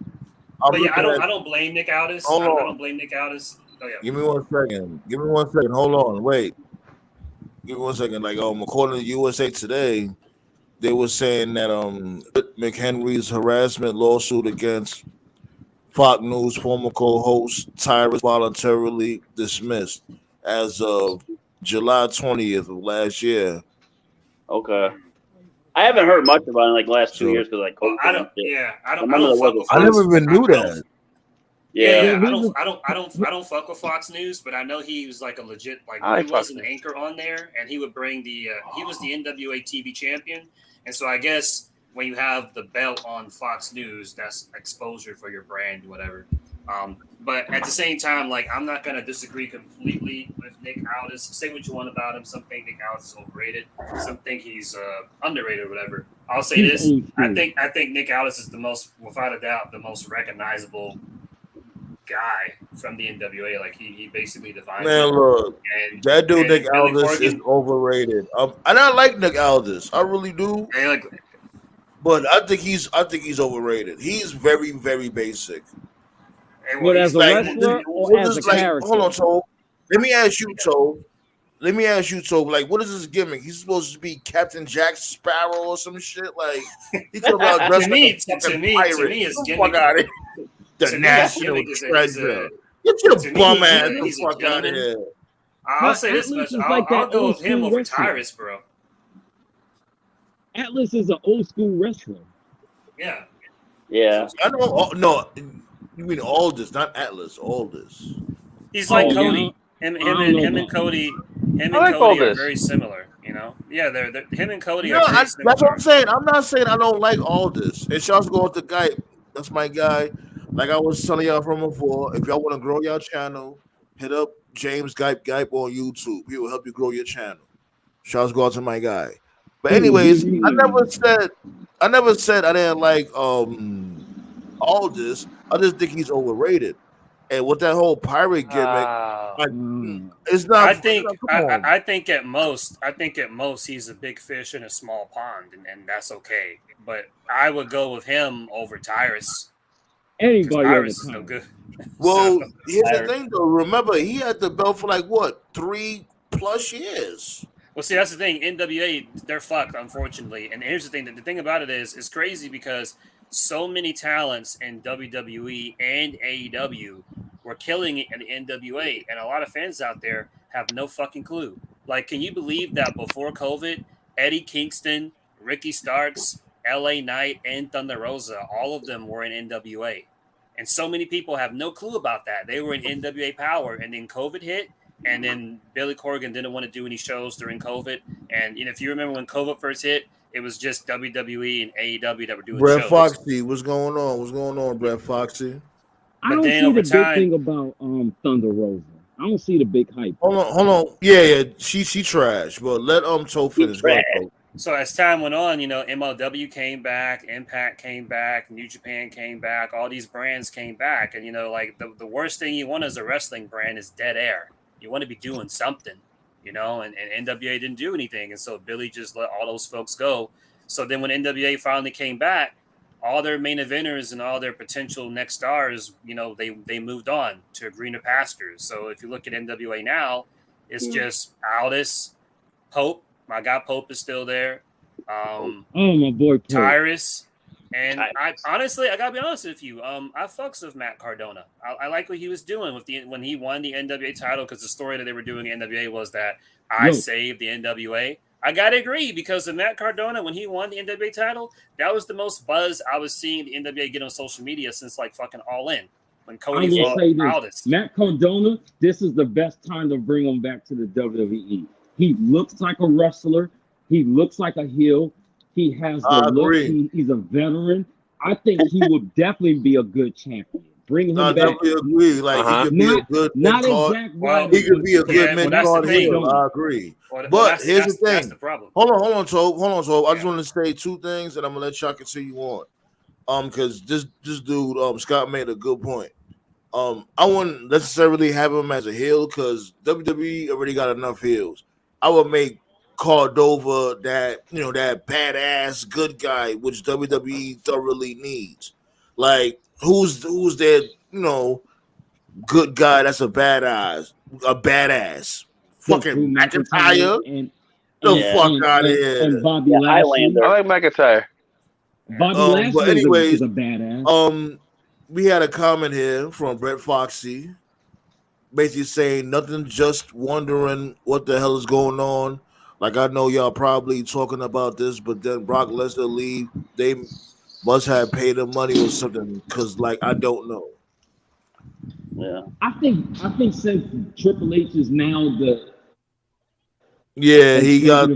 But yeah, I don't blame Nick Aldis. I don't blame Nick Aldis. Oh, yeah. Give me 1 second. Hold on. Wait. Give me 1 second. Like according to USA Today, they were saying that McHenry's harassment lawsuit against Fox News former co-host Tyrus voluntarily dismissed as of July 20th of last year. Okay. I haven't heard much about it in like the last 2 years because like COVID. I don't fuck with Fox. I never even knew that. Yeah, I don't fuck with Fox News, but I know he was like a legit he was an anchor on there, and he would bring the he was the NWA TV champion, and so I guess when you have the belt on Fox News, that's exposure for your brand, whatever. But at the same time, like I'm not gonna disagree completely with Nick Aldis. Say what you want about him. Some think Nick Aldis is overrated. Some think he's underrated or whatever. I'll say this: I think Nick Aldis is the most, without a doubt, the most recognizable guy from the NWA. Like he basically defines. Man, look, that dude Nick Aldis is overrated. And I like Nick Aldis, I really do. But I think he's overrated. He's very, very basic. What, as a wrestler or as a character? Hold on, Tove. Let me ask you, Tove. Like, what is his gimmick? He's supposed to be Captain Jack Sparrow or some shit. Like, he's talking about dressing like a fucking pirate. To me, his gimmick. Fuck out of here. The national treasure. Get your bum ass the fuck out of here. I'll say this much. I'll go with him over Tyrus, bro. Atlas is an old school wrestler. Yeah. Yeah. I know. No, you mean Aldis, not Atlas. Aldis. He's like Cody. Him and Cody are very similar. You know. Yeah, they're him and Cody are very similar. That's what I'm saying. I'm not saying I don't like Aldis. And shouts go with the guy. That's my guy. Like I was telling y'all from before, if y'all want to grow your channel, hit up James Gype on YouTube. He will help you grow your channel. Shouts go out to my guy. But anyways, I never said I didn't like Aldis. I just think he's overrated. And with that whole pirate gimmick, it's not. I think at most he's a big fish in a small pond, and that's okay. But I would go with him over Tyrus. Anybody Tyrus is no good. Well, here's the thing, though. Remember, he had the belt for like what 3+ years. Well, see, that's the thing. NWA, they're fucked, unfortunately. And here's the thing. The thing about it is, it's crazy because so many talents in WWE and AEW were killing it in the NWA. And a lot of fans out there have no fucking clue. Like, can you believe that before COVID, Eddie Kingston, Ricky Starks, LA Knight, and Thunder Rosa, all of them were in NWA. And so many people have no clue about that. They were in NWA Power. And then COVID hit. And then Billy Corgan didn't want to do any shows during COVID. And if you remember when COVID first hit, it was just WWE and AEW that were doing Brett shows. Foxy, what's going on? What's going on, Brett Foxy? I don't see the big thing about Thunder Rosa. I don't see the big hype. Hold on. Yeah. She trash. But let Toe finish. So as time went on, MLW came back, Impact came back, New Japan came back, all these brands came back. And like the worst thing you want as a wrestling brand is dead air. You want to be doing something, and NWA didn't do anything. And so Billy just let all those folks go. So then when NWA finally came back, all their main eventers and all their potential next stars, they moved on to greener pastures. So if you look at NWA now, it's just Aldis, Pope. My guy Pope is still there. My boy Pope. Tyrus. And I gotta be honest with you. I fucks with Matt Cardona. I like what he was doing when he won the NWA title, because the story that they were doing in NWA was that I saved the NWA. I gotta agree because of Matt Cardona when he won the NWA title, that was the most buzz I was seeing the NWA get on social media since like fucking All In when Cody fought Aldis. Matt Cardona, this is the best time to bring him back to the WWE. He looks like a wrestler. He looks like a heel. He has the look. He's a veteran. I think he would definitely be a good champion. Bring him back. I definitely agree. Like he could be a good mid-card. He could be a good mid-card heel. I agree. But here's the thing. That's the problem. Hold on, Tobe. I just want to say two things, and I'm gonna let y'all continue on. Because this dude, Scott made a good point. I wouldn't necessarily have him as a heel because WWE already got enough heels. I would make Cordova that badass good guy, which WWE thoroughly needs. Like who's that good guy that's a badass? Fucking McIntyre. The fuck out of here. And Bobby Lashley. I like McIntyre. Bobby Lashley is a badass. We had a comment here from Brett Foxy, basically saying nothing, just wondering what the hell is going on. Like I know y'all probably talking about this, but then Brock Lesnar leave. They must have paid him money or something, because like I don't know. Yeah, I think since Triple H is now the he got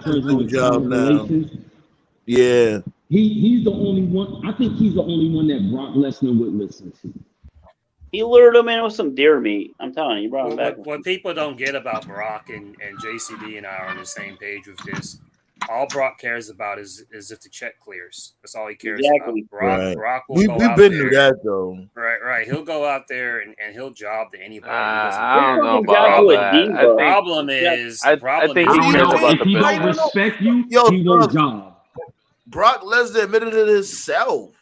the new job now. Yeah, he's the only one. I think he's the only one that Brock Lesnar would listen to. He lured him in with some deer meat. I'm telling you, he brought him back. What people don't get about Brock and JCD and I are on the same page with this. All Brock cares about is if the check clears. That's all he cares about. Brock will go out there. We've been through that though. Right. He'll go out there and he'll job to anybody. I don't know about that. The problem is, I think he cares about the business. If he don't respect you, he won't job. Brock Lesnar admitted it himself.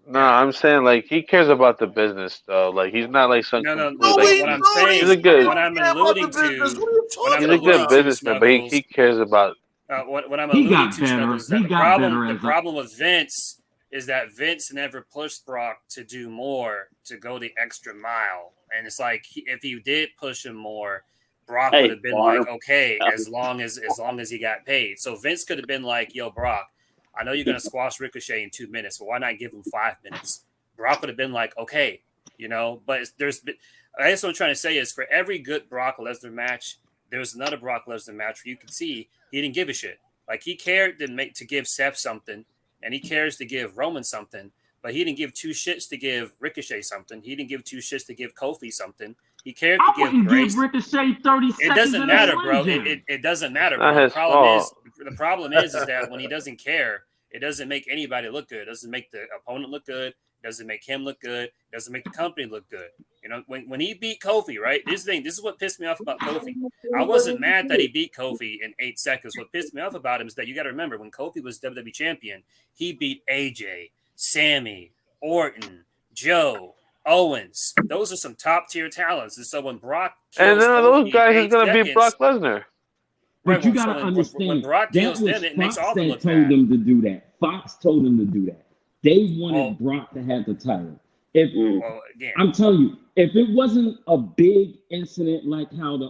No, I'm saying like he cares about the business though. Like he's not like some. No. What I'm saying, he's a good. What I'm alluding to, he's a good businessman, but he cares about. What I'm alluding to is that the problem with Vince is that Vince never pushed Brock to do more, to go the extra mile, and it's like if he did push him more, Brock would have been like, okay, as long as he got paid. So Vince could have been like, yo, Brock, I know you're going to squash Ricochet in 2 minutes, but why not give him 5 minutes? Brock would have been like, okay, but I guess what I'm trying to say is for every good Brock Lesnar match, there's another Brock Lesnar match where you can see he didn't give a shit. Like he cared to give Seth something, and he cares to give Roman something, but he didn't give two shits to give Ricochet something. He didn't give two shits to give Kofi something. He cared to give Grace. Ricochet 30 seconds. It doesn't matter, bro. It doesn't matter, bro. The problem is that when he doesn't care, it doesn't make anybody look good. It doesn't make the opponent look good. It doesn't make him look good. It doesn't make the company look good. When he beat Kofi, right? This is what pissed me off about Kofi. I wasn't mad that he beat Kofi in 8 seconds. What pissed me off about him is that you got to remember when Kofi was WWE champion, he beat AJ, Sammy, Orton, Joe, Owens. Those are some top tier talents. And so when Brock and none of those guys is going to beat Brock Lesnar. But you got to understand, when Brock kills them, it makes all the look bad. Told them to do that. Fox told them to do that. They wanted Brock to have the title. I'm telling you, if it wasn't a big incident like how they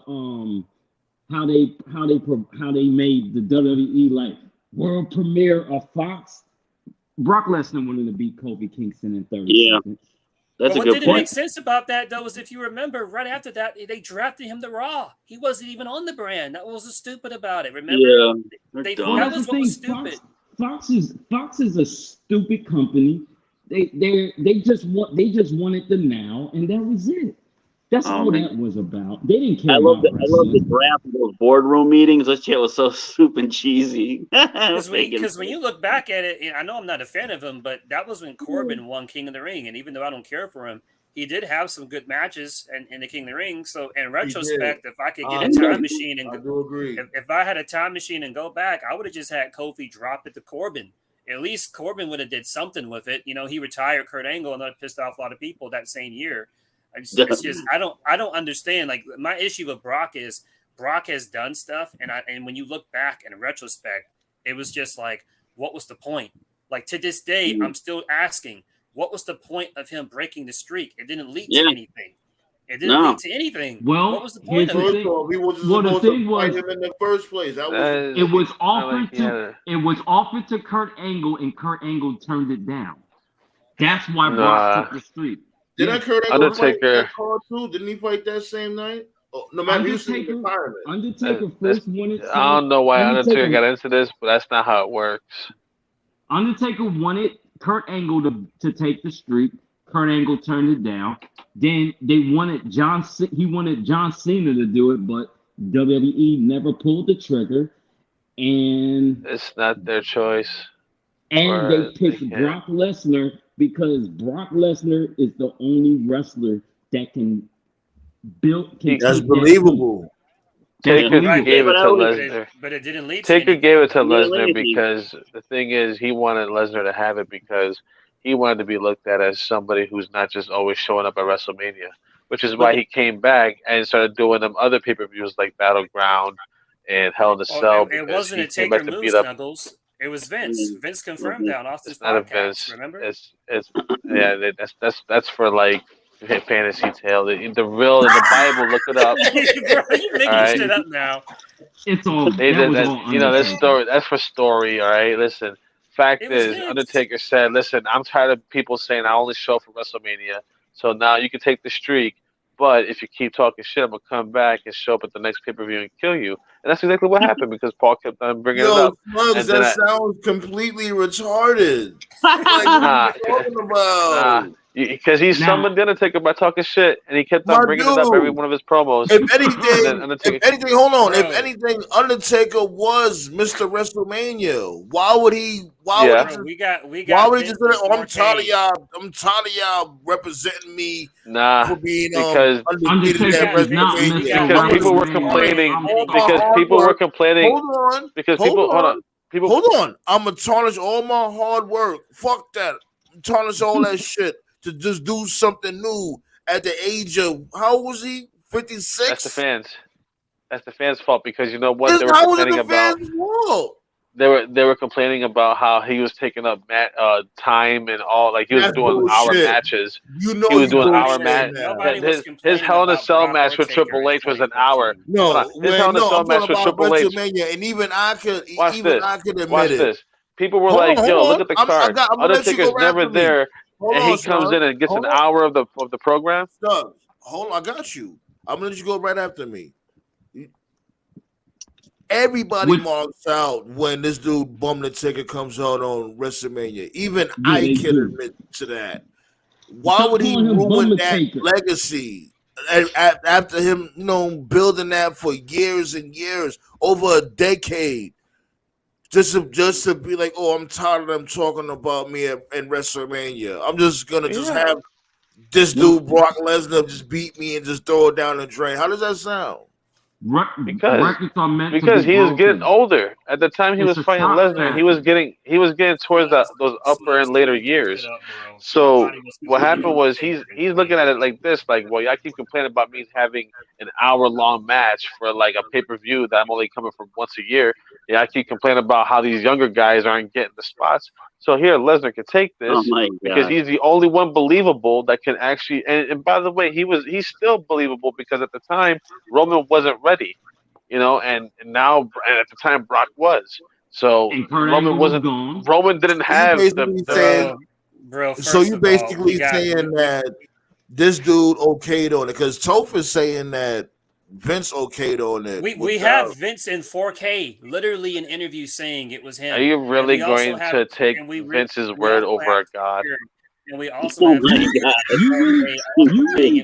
made the WWE like world premiere of Fox, Brock Lesnar wanted to beat Kofi Kingston in 30 seconds. That's what didn't point. Make sense about that though is if you remember right after that they drafted him to Raw. He wasn't even on the brand. That was stupid about it. Remember? Yeah, that was what was stupid. Fox is a stupid company. They just wanted the now, and that was it. That's all that was about. They didn't care. I love the draft of those boardroom meetings. That shit was so stupid and cheesy. Because when you look back at it, I know I'm not a fan of him, but that was when Corbin won King of the Ring, and even though I don't care for him, he did have some good matches in the King of the Ring. So in retrospect, if I could get a time machine and if I had a time machine and go back, I would have just had Kofi drop it to Corbin. At least Corbin would have did something with it. He retired Kurt Angle, and that pissed off a lot of people that same year. It's just I don't understand. Like my issue with Brock is Brock has done stuff, and when you look back in retrospect, it was just like, what was the point? Like to this day, I'm still asking, what was the point of him breaking the streak? It didn't lead to anything. It didn't lead to anything. Well, what was the point of it? First off, he wasn't supposed to fight him in the first place. That was it was offered to Kurt Angle, and Kurt Angle turned it down. That's why Brock took the streak. Didn't Kurt Angle fight that card too? Didn't he fight that same night? Oh, no matter Undertaker first wanted. I don't know why Undertaker got into this, but that's not how it works. Undertaker wanted Kurt Angle to take the streak. Kurt Angle turned it down. Then they wanted he wanted John Cena to do it, but WWE never pulled the trigger. And it's not their choice. And they picked Brock Lesnar because Brock Lesnar is the only wrestler that can build. That's believable. Taker gave it to Lesnar, but it didn't lead. Taker gave it to Lesnar because the thing is, he wanted Lesnar to have it because he wanted to be looked at as somebody who's not just always showing up at WrestleMania, which is why he came back and started doing them other pay-per-views like Battleground and Hell in a Cell. It wasn't a Taker move, Snuggles. It was Vince. Vince confirmed that off this podcast. Remember? That's for like fantasy tale. The real in the Bible. Look it up. You're making shit up now. It's all. This story. That's for story. All right. Listen. Fact is, Undertaker said, "Listen, I'm tired of people saying I only show up for WrestleMania. So now you can take the streak, but if you keep talking shit, I'm gonna come back and show up at the next pay-per-view and kill you." And that's exactly what happened because Paul kept on bringing it up. Mugs, that sounds completely retarded. Like, what are you talking about? Because he summoned Undertaker by talking shit, and he kept on bringing it up every one of his promos. If anything, hold on. If anything, Undertaker was Mr. WrestleMania. Why would he? Why would he just say, "Oh, I'm tired of y'all. I'm tired of y'all representing me for being undefeated at WrestleMania." Because people were complaining. Hold on. I'm gonna tarnish all my hard work. Fuck that. Tarnish all that shit. To just do something new at the age of how old was he? 56. That's the fans. That's the fans' fault because you know what they were complaining about. They were complaining about how he was taking up time and all. Like he was doing hour matches. He was doing hour matches. His Hell in a Cell match with Triple H was an hour. His Hell in a Cell match with Triple H. And even I could admit it. People were like, "Yo, look at the card. Undertaker's never there." And he comes in and gets an hour of the program. Doug, hold on, I got you. I'm gonna let you go right after me. Everybody marks out when this dude Bum the Ticket comes out on WrestleMania. Even I can admit to that. Why would he ruin that legacy after him, building that for years and years, over a decade? Just to be like, oh, I'm tired of them talking about me in WrestleMania. I'm just gonna have this dude Brock Lesnar just beat me and just throw it down the drain. How does that sound? Because he was getting older. At the time he was fighting Lesnar, he was getting towards those upper and later years. So what happened was he's looking at it like this, like, well, y'all keep complaining about me having an hour-long match for like a pay-per-view that I'm only coming from once a year. Yeah, I keep complaining about how these younger guys aren't getting the spots. So here, Lesnar can take this because he's the only one believable that can actually. And by the way, he's still believable because at the time Roman wasn't ready, and now at the time Brock was. So Roman wasn't. Roman didn't have the. So you basically saying that this dude okayed on it because Toph is saying that Vince okayed on it. We have Vince in 4K, literally in interviews saying it was him. Are you really going to take Vince's word over a god? And we also have you really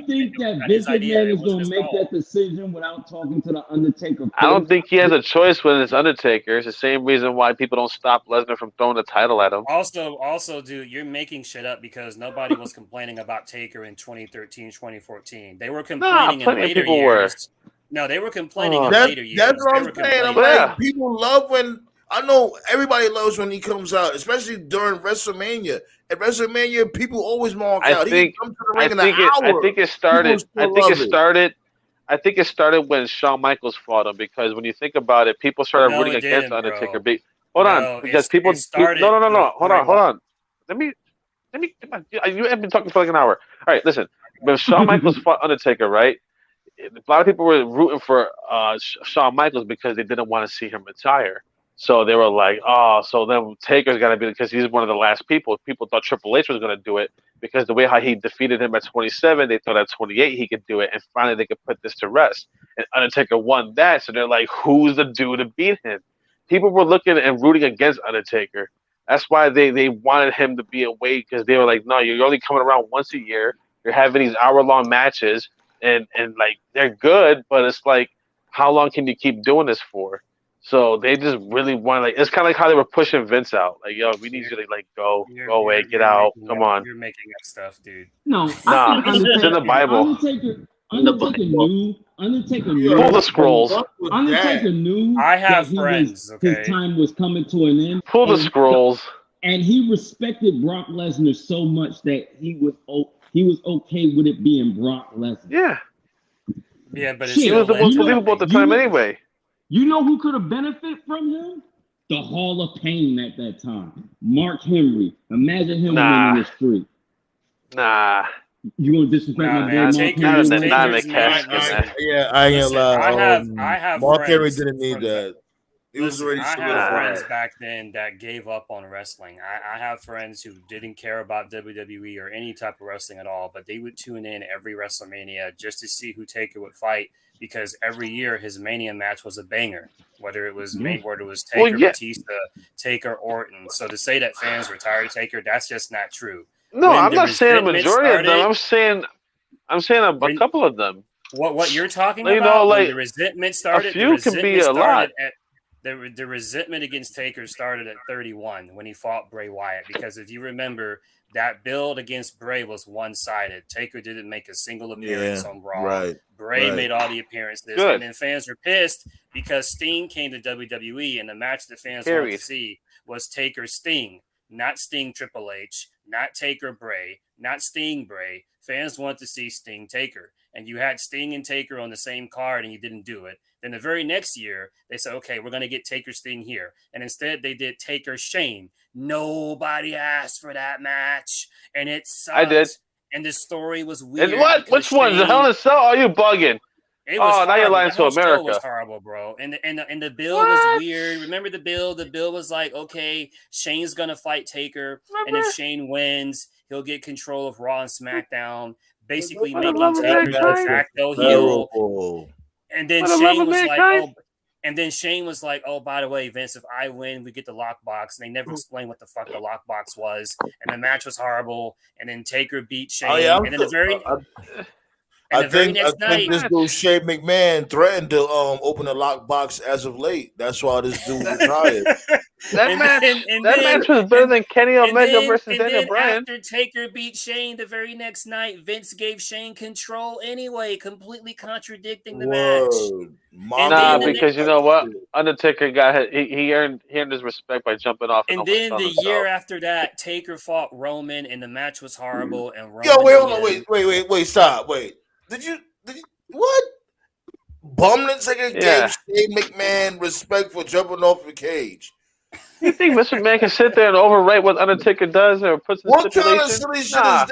think that Vince McMahon is going to make that decision without talking to the Undertaker? I don't think he has a choice when it's Undertaker. It's the same reason why people don't stop Lesnar from throwing the title at him. Also, dude, you're making shit up because nobody was complaining about Taker in 2013, 2014. They were complaining in later years. No, they were complaining in later years. That's what I'm saying. I'm like, people love when. I know everybody loves when he comes out, especially during WrestleMania. At WrestleMania, people always mark out. He comes to the ring in an hour. I think it started when Shawn Michaels fought him because when you think about it, people started rooting against Undertaker. Hold on. Let me. You haven't been talking for like an hour. All right, listen. But if Shawn Michaels fought Undertaker, right? A lot of people were rooting for Shawn Michaels because they didn't want to see him retire. So they were like, oh, so then Taker's got to be, because he's one of the last people. People thought Triple H was going to do it because the way how he defeated him at 27, they thought at 28 he could do it, and finally they could put this to rest. And Undertaker won that, so they're like, who's the dude to beat him? People were looking and rooting against Undertaker. That's why they wanted him to be away, because they were like, no, you're only coming around once a year. You're having these hour-long matches, and like, they're good, but it's like, how long can you keep doing this for? So they just really want, like, it's kind of like how they were pushing Vince out. Like, yo, we need you to, like, go away, get out, come on. You're making up stuff, dude. No, Nah, it's in the Bible. Undertaker knew. Yeah. Pull the scrolls. Undertaker knew. I have that friends, okay? His time was coming to an end. Pull the scrolls. And he respected Brock Lesnar so much that he was okay with it being Brock Lesnar. Yeah. Yeah, but He was the most believable at the time anyway. You know who could have benefited from him? The Hall of Pain at that time. Mark Henry. Imagine him winning the street. Nah. You gonna disrespect my boy Mark Henry? Not in the cash. Yeah, I ain't lying. I have Mark Henry friends didn't need that. He was already I have solidified. friends back then that gave up on wrestling. I have friends who didn't care about WWE or any type of wrestling at all, but they would tune in every WrestleMania just to see who Taker would fight, because every year his Mania match was a banger, whether it was Taker, Batista, Taker, Orton. So to say that fans retired Taker, that's just not true. No, I'm not saying a majority of them. I'm saying a couple of them. What you're talking You about? know, like, when the resentment started. a few can be a lot. The resentment against Taker started at 31 when he fought Bray Wyatt, because if you remember, that build against Bray was one-sided. Taker didn't make a single appearance on Raw. Right. Bray made all the appearances. Good. And then fans were pissed because Sting came to WWE, and the match that fans wanted to see was Taker Sting, not Sting Triple H, not Taker Bray, not Sting Bray. Fans wanted to see Sting Taker. And you had Sting and Taker on the same card, and you didn't do it. Then the very next year, they said, okay, we're going to get Taker Sting here. And instead, they did Taker Shane. Nobody asked for that match, and it sucked. I did. And the story was weird. And what? Which one? The Hell in a Cell? Are you bugging? It was now you're lying to America. It was horrible, bro. And the bill was weird. Remember the bill? The bill was like, okay, Shane's going to fight Taker, and if Shane wins, he'll get control of Raw and SmackDown, basically making Taker the de facto heel. And then Shane was like, oh, by the way, Vince, if I win, we get the lockbox. And they never explained what the fuck the lockbox was. And the match was horrible. And then Taker beat Shane. And then I think this dude Shane McMahon threatened to open a lockbox as of late. That's why this dude retired. That match was better than Kenny Omega versus Daniel Bryan. After Taker beat Shane the very next night, Vince gave Shane control anyway, completely contradicting the match. Nah, because you know what? Undertaker he earned his respect by jumping off. And then the year after that, Taker fought Roman, and the match was horrible. And Roman wait, stop, wait. Did you what? Bum Undertaker gave Shane McMahon respect for jumping off the cage. You think Mr. McMahon can sit there and overwrite what Undertaker does or puts in what kind of silly shit is that?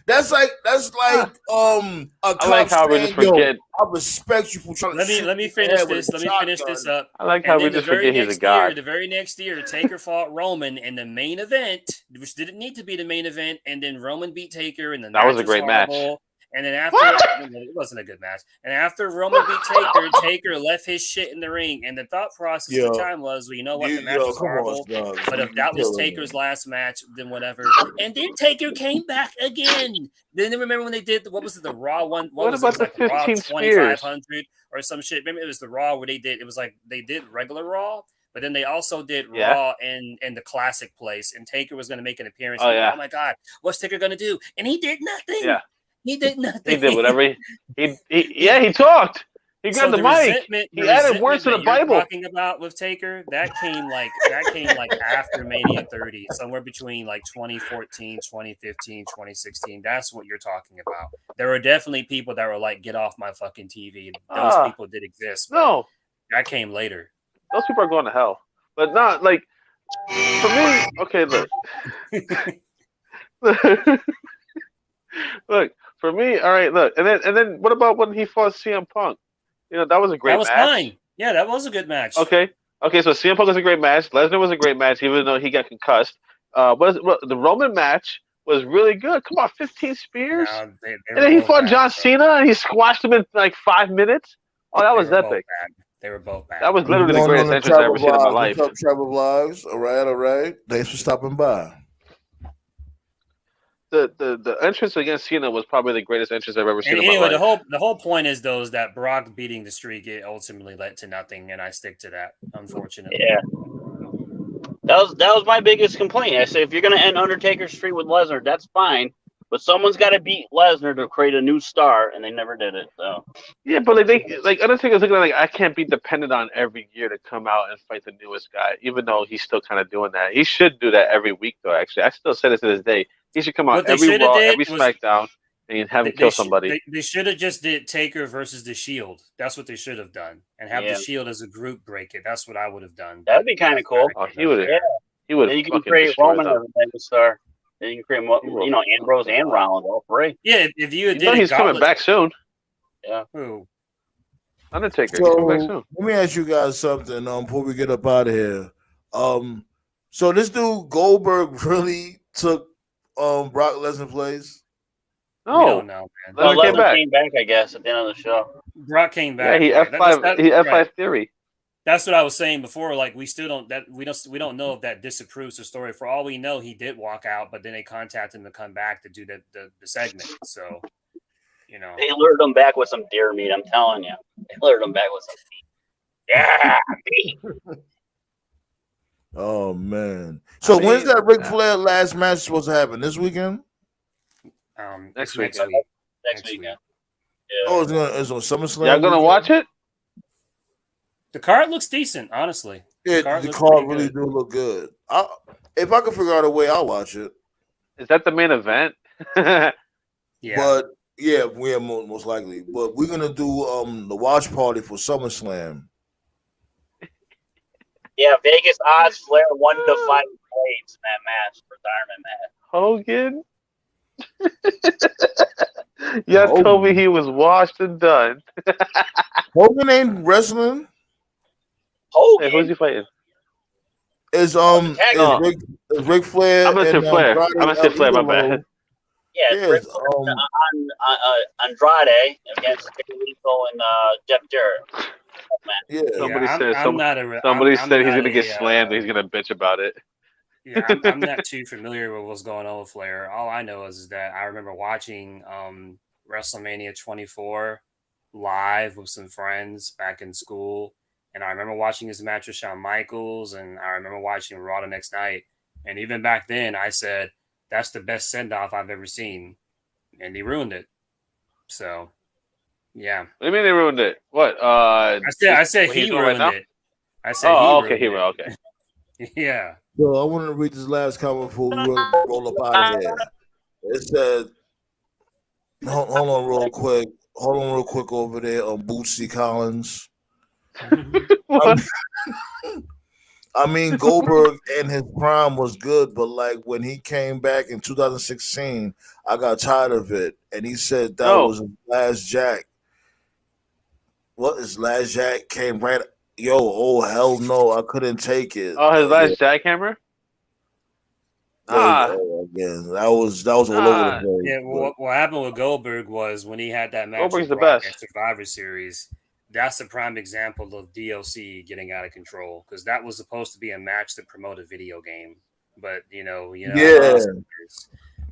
That's like a I like how we just forget. I respect you for trying to let me finish this up. I like how we just forget he's a god. The very next year, Taker fought Roman in the main event, which didn't need to be the main event, and then Roman beat Taker, and that was a great match. And then after it wasn't a good match. And after Roman beat Taker left his shit in the ring. And the thought process at the time was, well, you know what, the match was horrible. But if that was Taker's last match, then whatever. And then Taker came back again. Then remember when they did the Raw one? What about the 15 2500 or some shit? Remember it was the Raw where they did regular Raw. But then they also did Raw and the classic place. And Taker was going to make an appearance. Oh my God, what's Taker going to do? And he did nothing. Yeah. He did nothing. He did whatever he talked. He got the mic. He added words to the Bible. Talking about with Taker, that came like after Mania 30, somewhere between like 2014, 2015, 2016. That's what you're talking about. There were definitely people that were like, "Get off my fucking TV." Those people did exist. No, that came later. Those people are going to hell, but not like for me. Okay, look. Look, For me, all right, look, and then what about when he fought CM Punk? That was a great match. That was fine. Yeah, that was a good match. Okay, so CM Punk was a great match. Lesnar was a great match, even though he got concussed. The Roman match was really good. Come on, 15 spears. No, they and then he fought bad, John Cena, and he squashed him in like 5 minutes. Oh, that was epic. They were both bad. That was literally the greatest entrance I've ever seen in my life. What's up, Trevor Vlogs? All right. Thanks for stopping by. The entrance against Cena was probably the greatest entrance I've ever seen in my life. The whole point is though is that Brock beating the streak it ultimately led to nothing, and I stick to that. Unfortunately, yeah, that was my biggest complaint. I say if you're gonna end Undertaker's streak with Lesnar, that's fine, but someone's got to beat Lesnar to create a new star, and they never did it. So yeah, but Undertaker's looking like I can't be dependent on every year to come out and fight the newest guy, even though he's still kind of doing that. He should do that every week, though. Actually, I still say this to this day. He should come out every Raw, every SmackDown, and have him kill somebody. They should have just did Taker versus the Shield. That's what they should have done, and have the Shield as a group break it. That's what I would have done. That'd be kind of cool. Oh, he would have. Yeah. He would have. You can create Roman as a mega star. Then you can create, Ambrose and Rollins, all three. Yeah, if you did, he's coming back soon. Yeah. Who? Undertaker. So, he's coming back soon. Let me ask you guys something before we get up out of here. So this dude Goldberg really took Brock Lesnar place? No, we don't know, man. Well, Lesnar came back, I guess, at the end of the show. Brock came back. Yeah, he F5. He F5 Theory. That's what I was saying before. Like we don't know if that disapproves the story. For all we know, he did walk out, but then they contacted him to come back to do the segment. So, they lured him back with some deer meat. I'm telling you, they lured him back with some meat. Yeah, meat. Oh man! So when's that Ric Flair last match supposed to happen? This weekend? Next weekend. Next weekend. Yeah. Oh, it's on SummerSlam. Y'all gonna watch it? The card looks decent, honestly. The card really do look good. If I could figure out a way, I'll watch it. Is that the main event? Yeah. But yeah, we are most likely. But we're gonna do the watch party for SummerSlam. Yeah, Vegas odds Flair 1 to 5 blades in that match, retirement match. Hogan? Y'all told me he was washed and done. Hogan ain't wrestling. Hogan? Hey, who's he fighting? Is Ric Flair? I'm gonna say Flair. I'm gonna say Flair. My bad. Yeah, Andrade against Jay Lethal and Jeff Jarrett. Yeah. Somebody said he's gonna get slammed. He's gonna bitch about it. Yeah, I'm not too familiar with what's going on with Flair. All I know is that I remember watching WrestleMania 24 live with some friends back in school, and I remember watching his match with Shawn Michaels, and I remember watching Raw the next night. And even back then, I said that's the best send off I've ever seen, and he ruined it. So. Yeah. What do you mean they ruined it? What? I said he ruined it. I said he ruined it. Okay. Yeah. So I want to read this last comment before we roll up out of here. It said, hold on real quick. Hold on real quick over there on Bootsy Collins. I mean, Goldberg in his prime was good, but like when he came back in 2016, I got tired of it. And he said that was his last Jack. What his last Jack came right? Oh hell no! I couldn't take it. Oh, his last jackhammer. Again, that was all over the place. Yeah, what happened with Goldberg was when he had that match Goldberg's with the best at Survivor Series. That's a prime example of DLC getting out of control because that was supposed to be a match to promote a video game, but Yeah.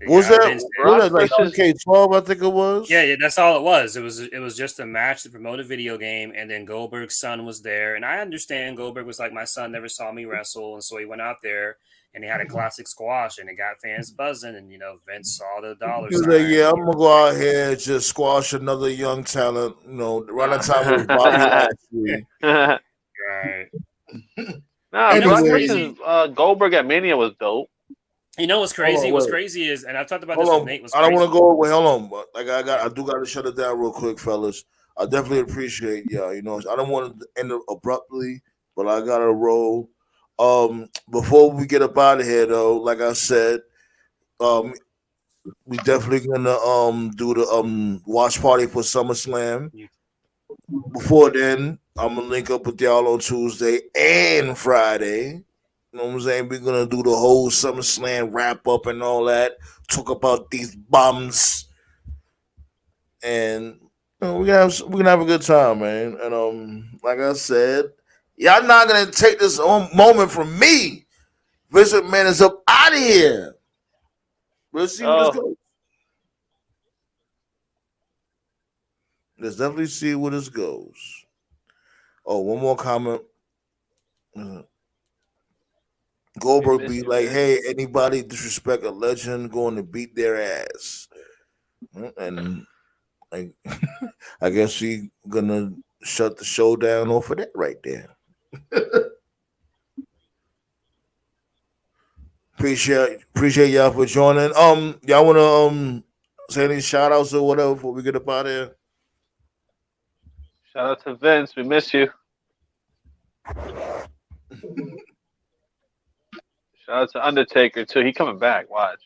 Was that like 2K12? I think it was. Yeah, that's all it was. It was just a match to promote a video game, and then Goldberg's son was there. And I understand Goldberg was like, my son never saw me wrestle, and so he went out there and he had a classic squash, and it got fans buzzing. And Vince saw the dollars. He was like, "Yeah, I'm gonna go out here and just squash another young talent." Around the time of Bobby Lashley. Right. Brock versus Goldberg at Mania was dope. You know what's crazy? What's crazy is, and I've talked about this with Nate. I don't want to go away. Hold on, but I do got to shut it down real quick, fellas. I definitely appreciate y'all. I don't want to end it abruptly, but I got to roll. Before we get up out of here, though, like I said, We definitely gonna do the watch party for SummerSlam. Before then, I'm gonna link up with y'all on Tuesday and Friday. You know what I'm saying? We're gonna do the whole SummerSlam wrap up and all that. Talk about these bums, and we're gonna have a good time, man. And like I said, y'all not gonna take this moment from me. Vince McMahon is up out of here. We'll see where this goes. Let's definitely see where this goes. Oh, one more comment. Goldberg be like, "Hey, anybody disrespect a legend, going to beat their ass," and like, I guess she gonna shut the show down off of that right there. appreciate y'all for joining. Y'all wanna say any shout outs or whatever before we get up out of here? Shout out to Vince. We miss you. Shout out to Undertaker too. He coming back. Watch.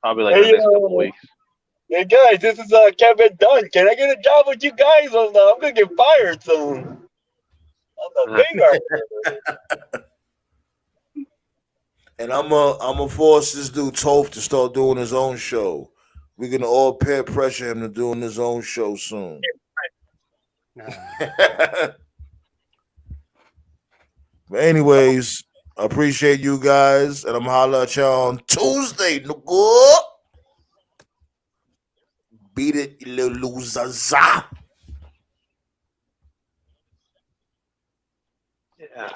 Probably like the next couple weeks. Hey guys, this is Kevin Dunn. Can I get a job with you guys? I'm gonna get fired soon. I'm the big And I'm a force this dude Toph to start doing his own show. We're gonna all peer pressure him to doing his own show soon. But anyways, I appreciate you guys, and I'm holla at y'all on Tuesday. Nigga. Beat it, you little losers. Yeah.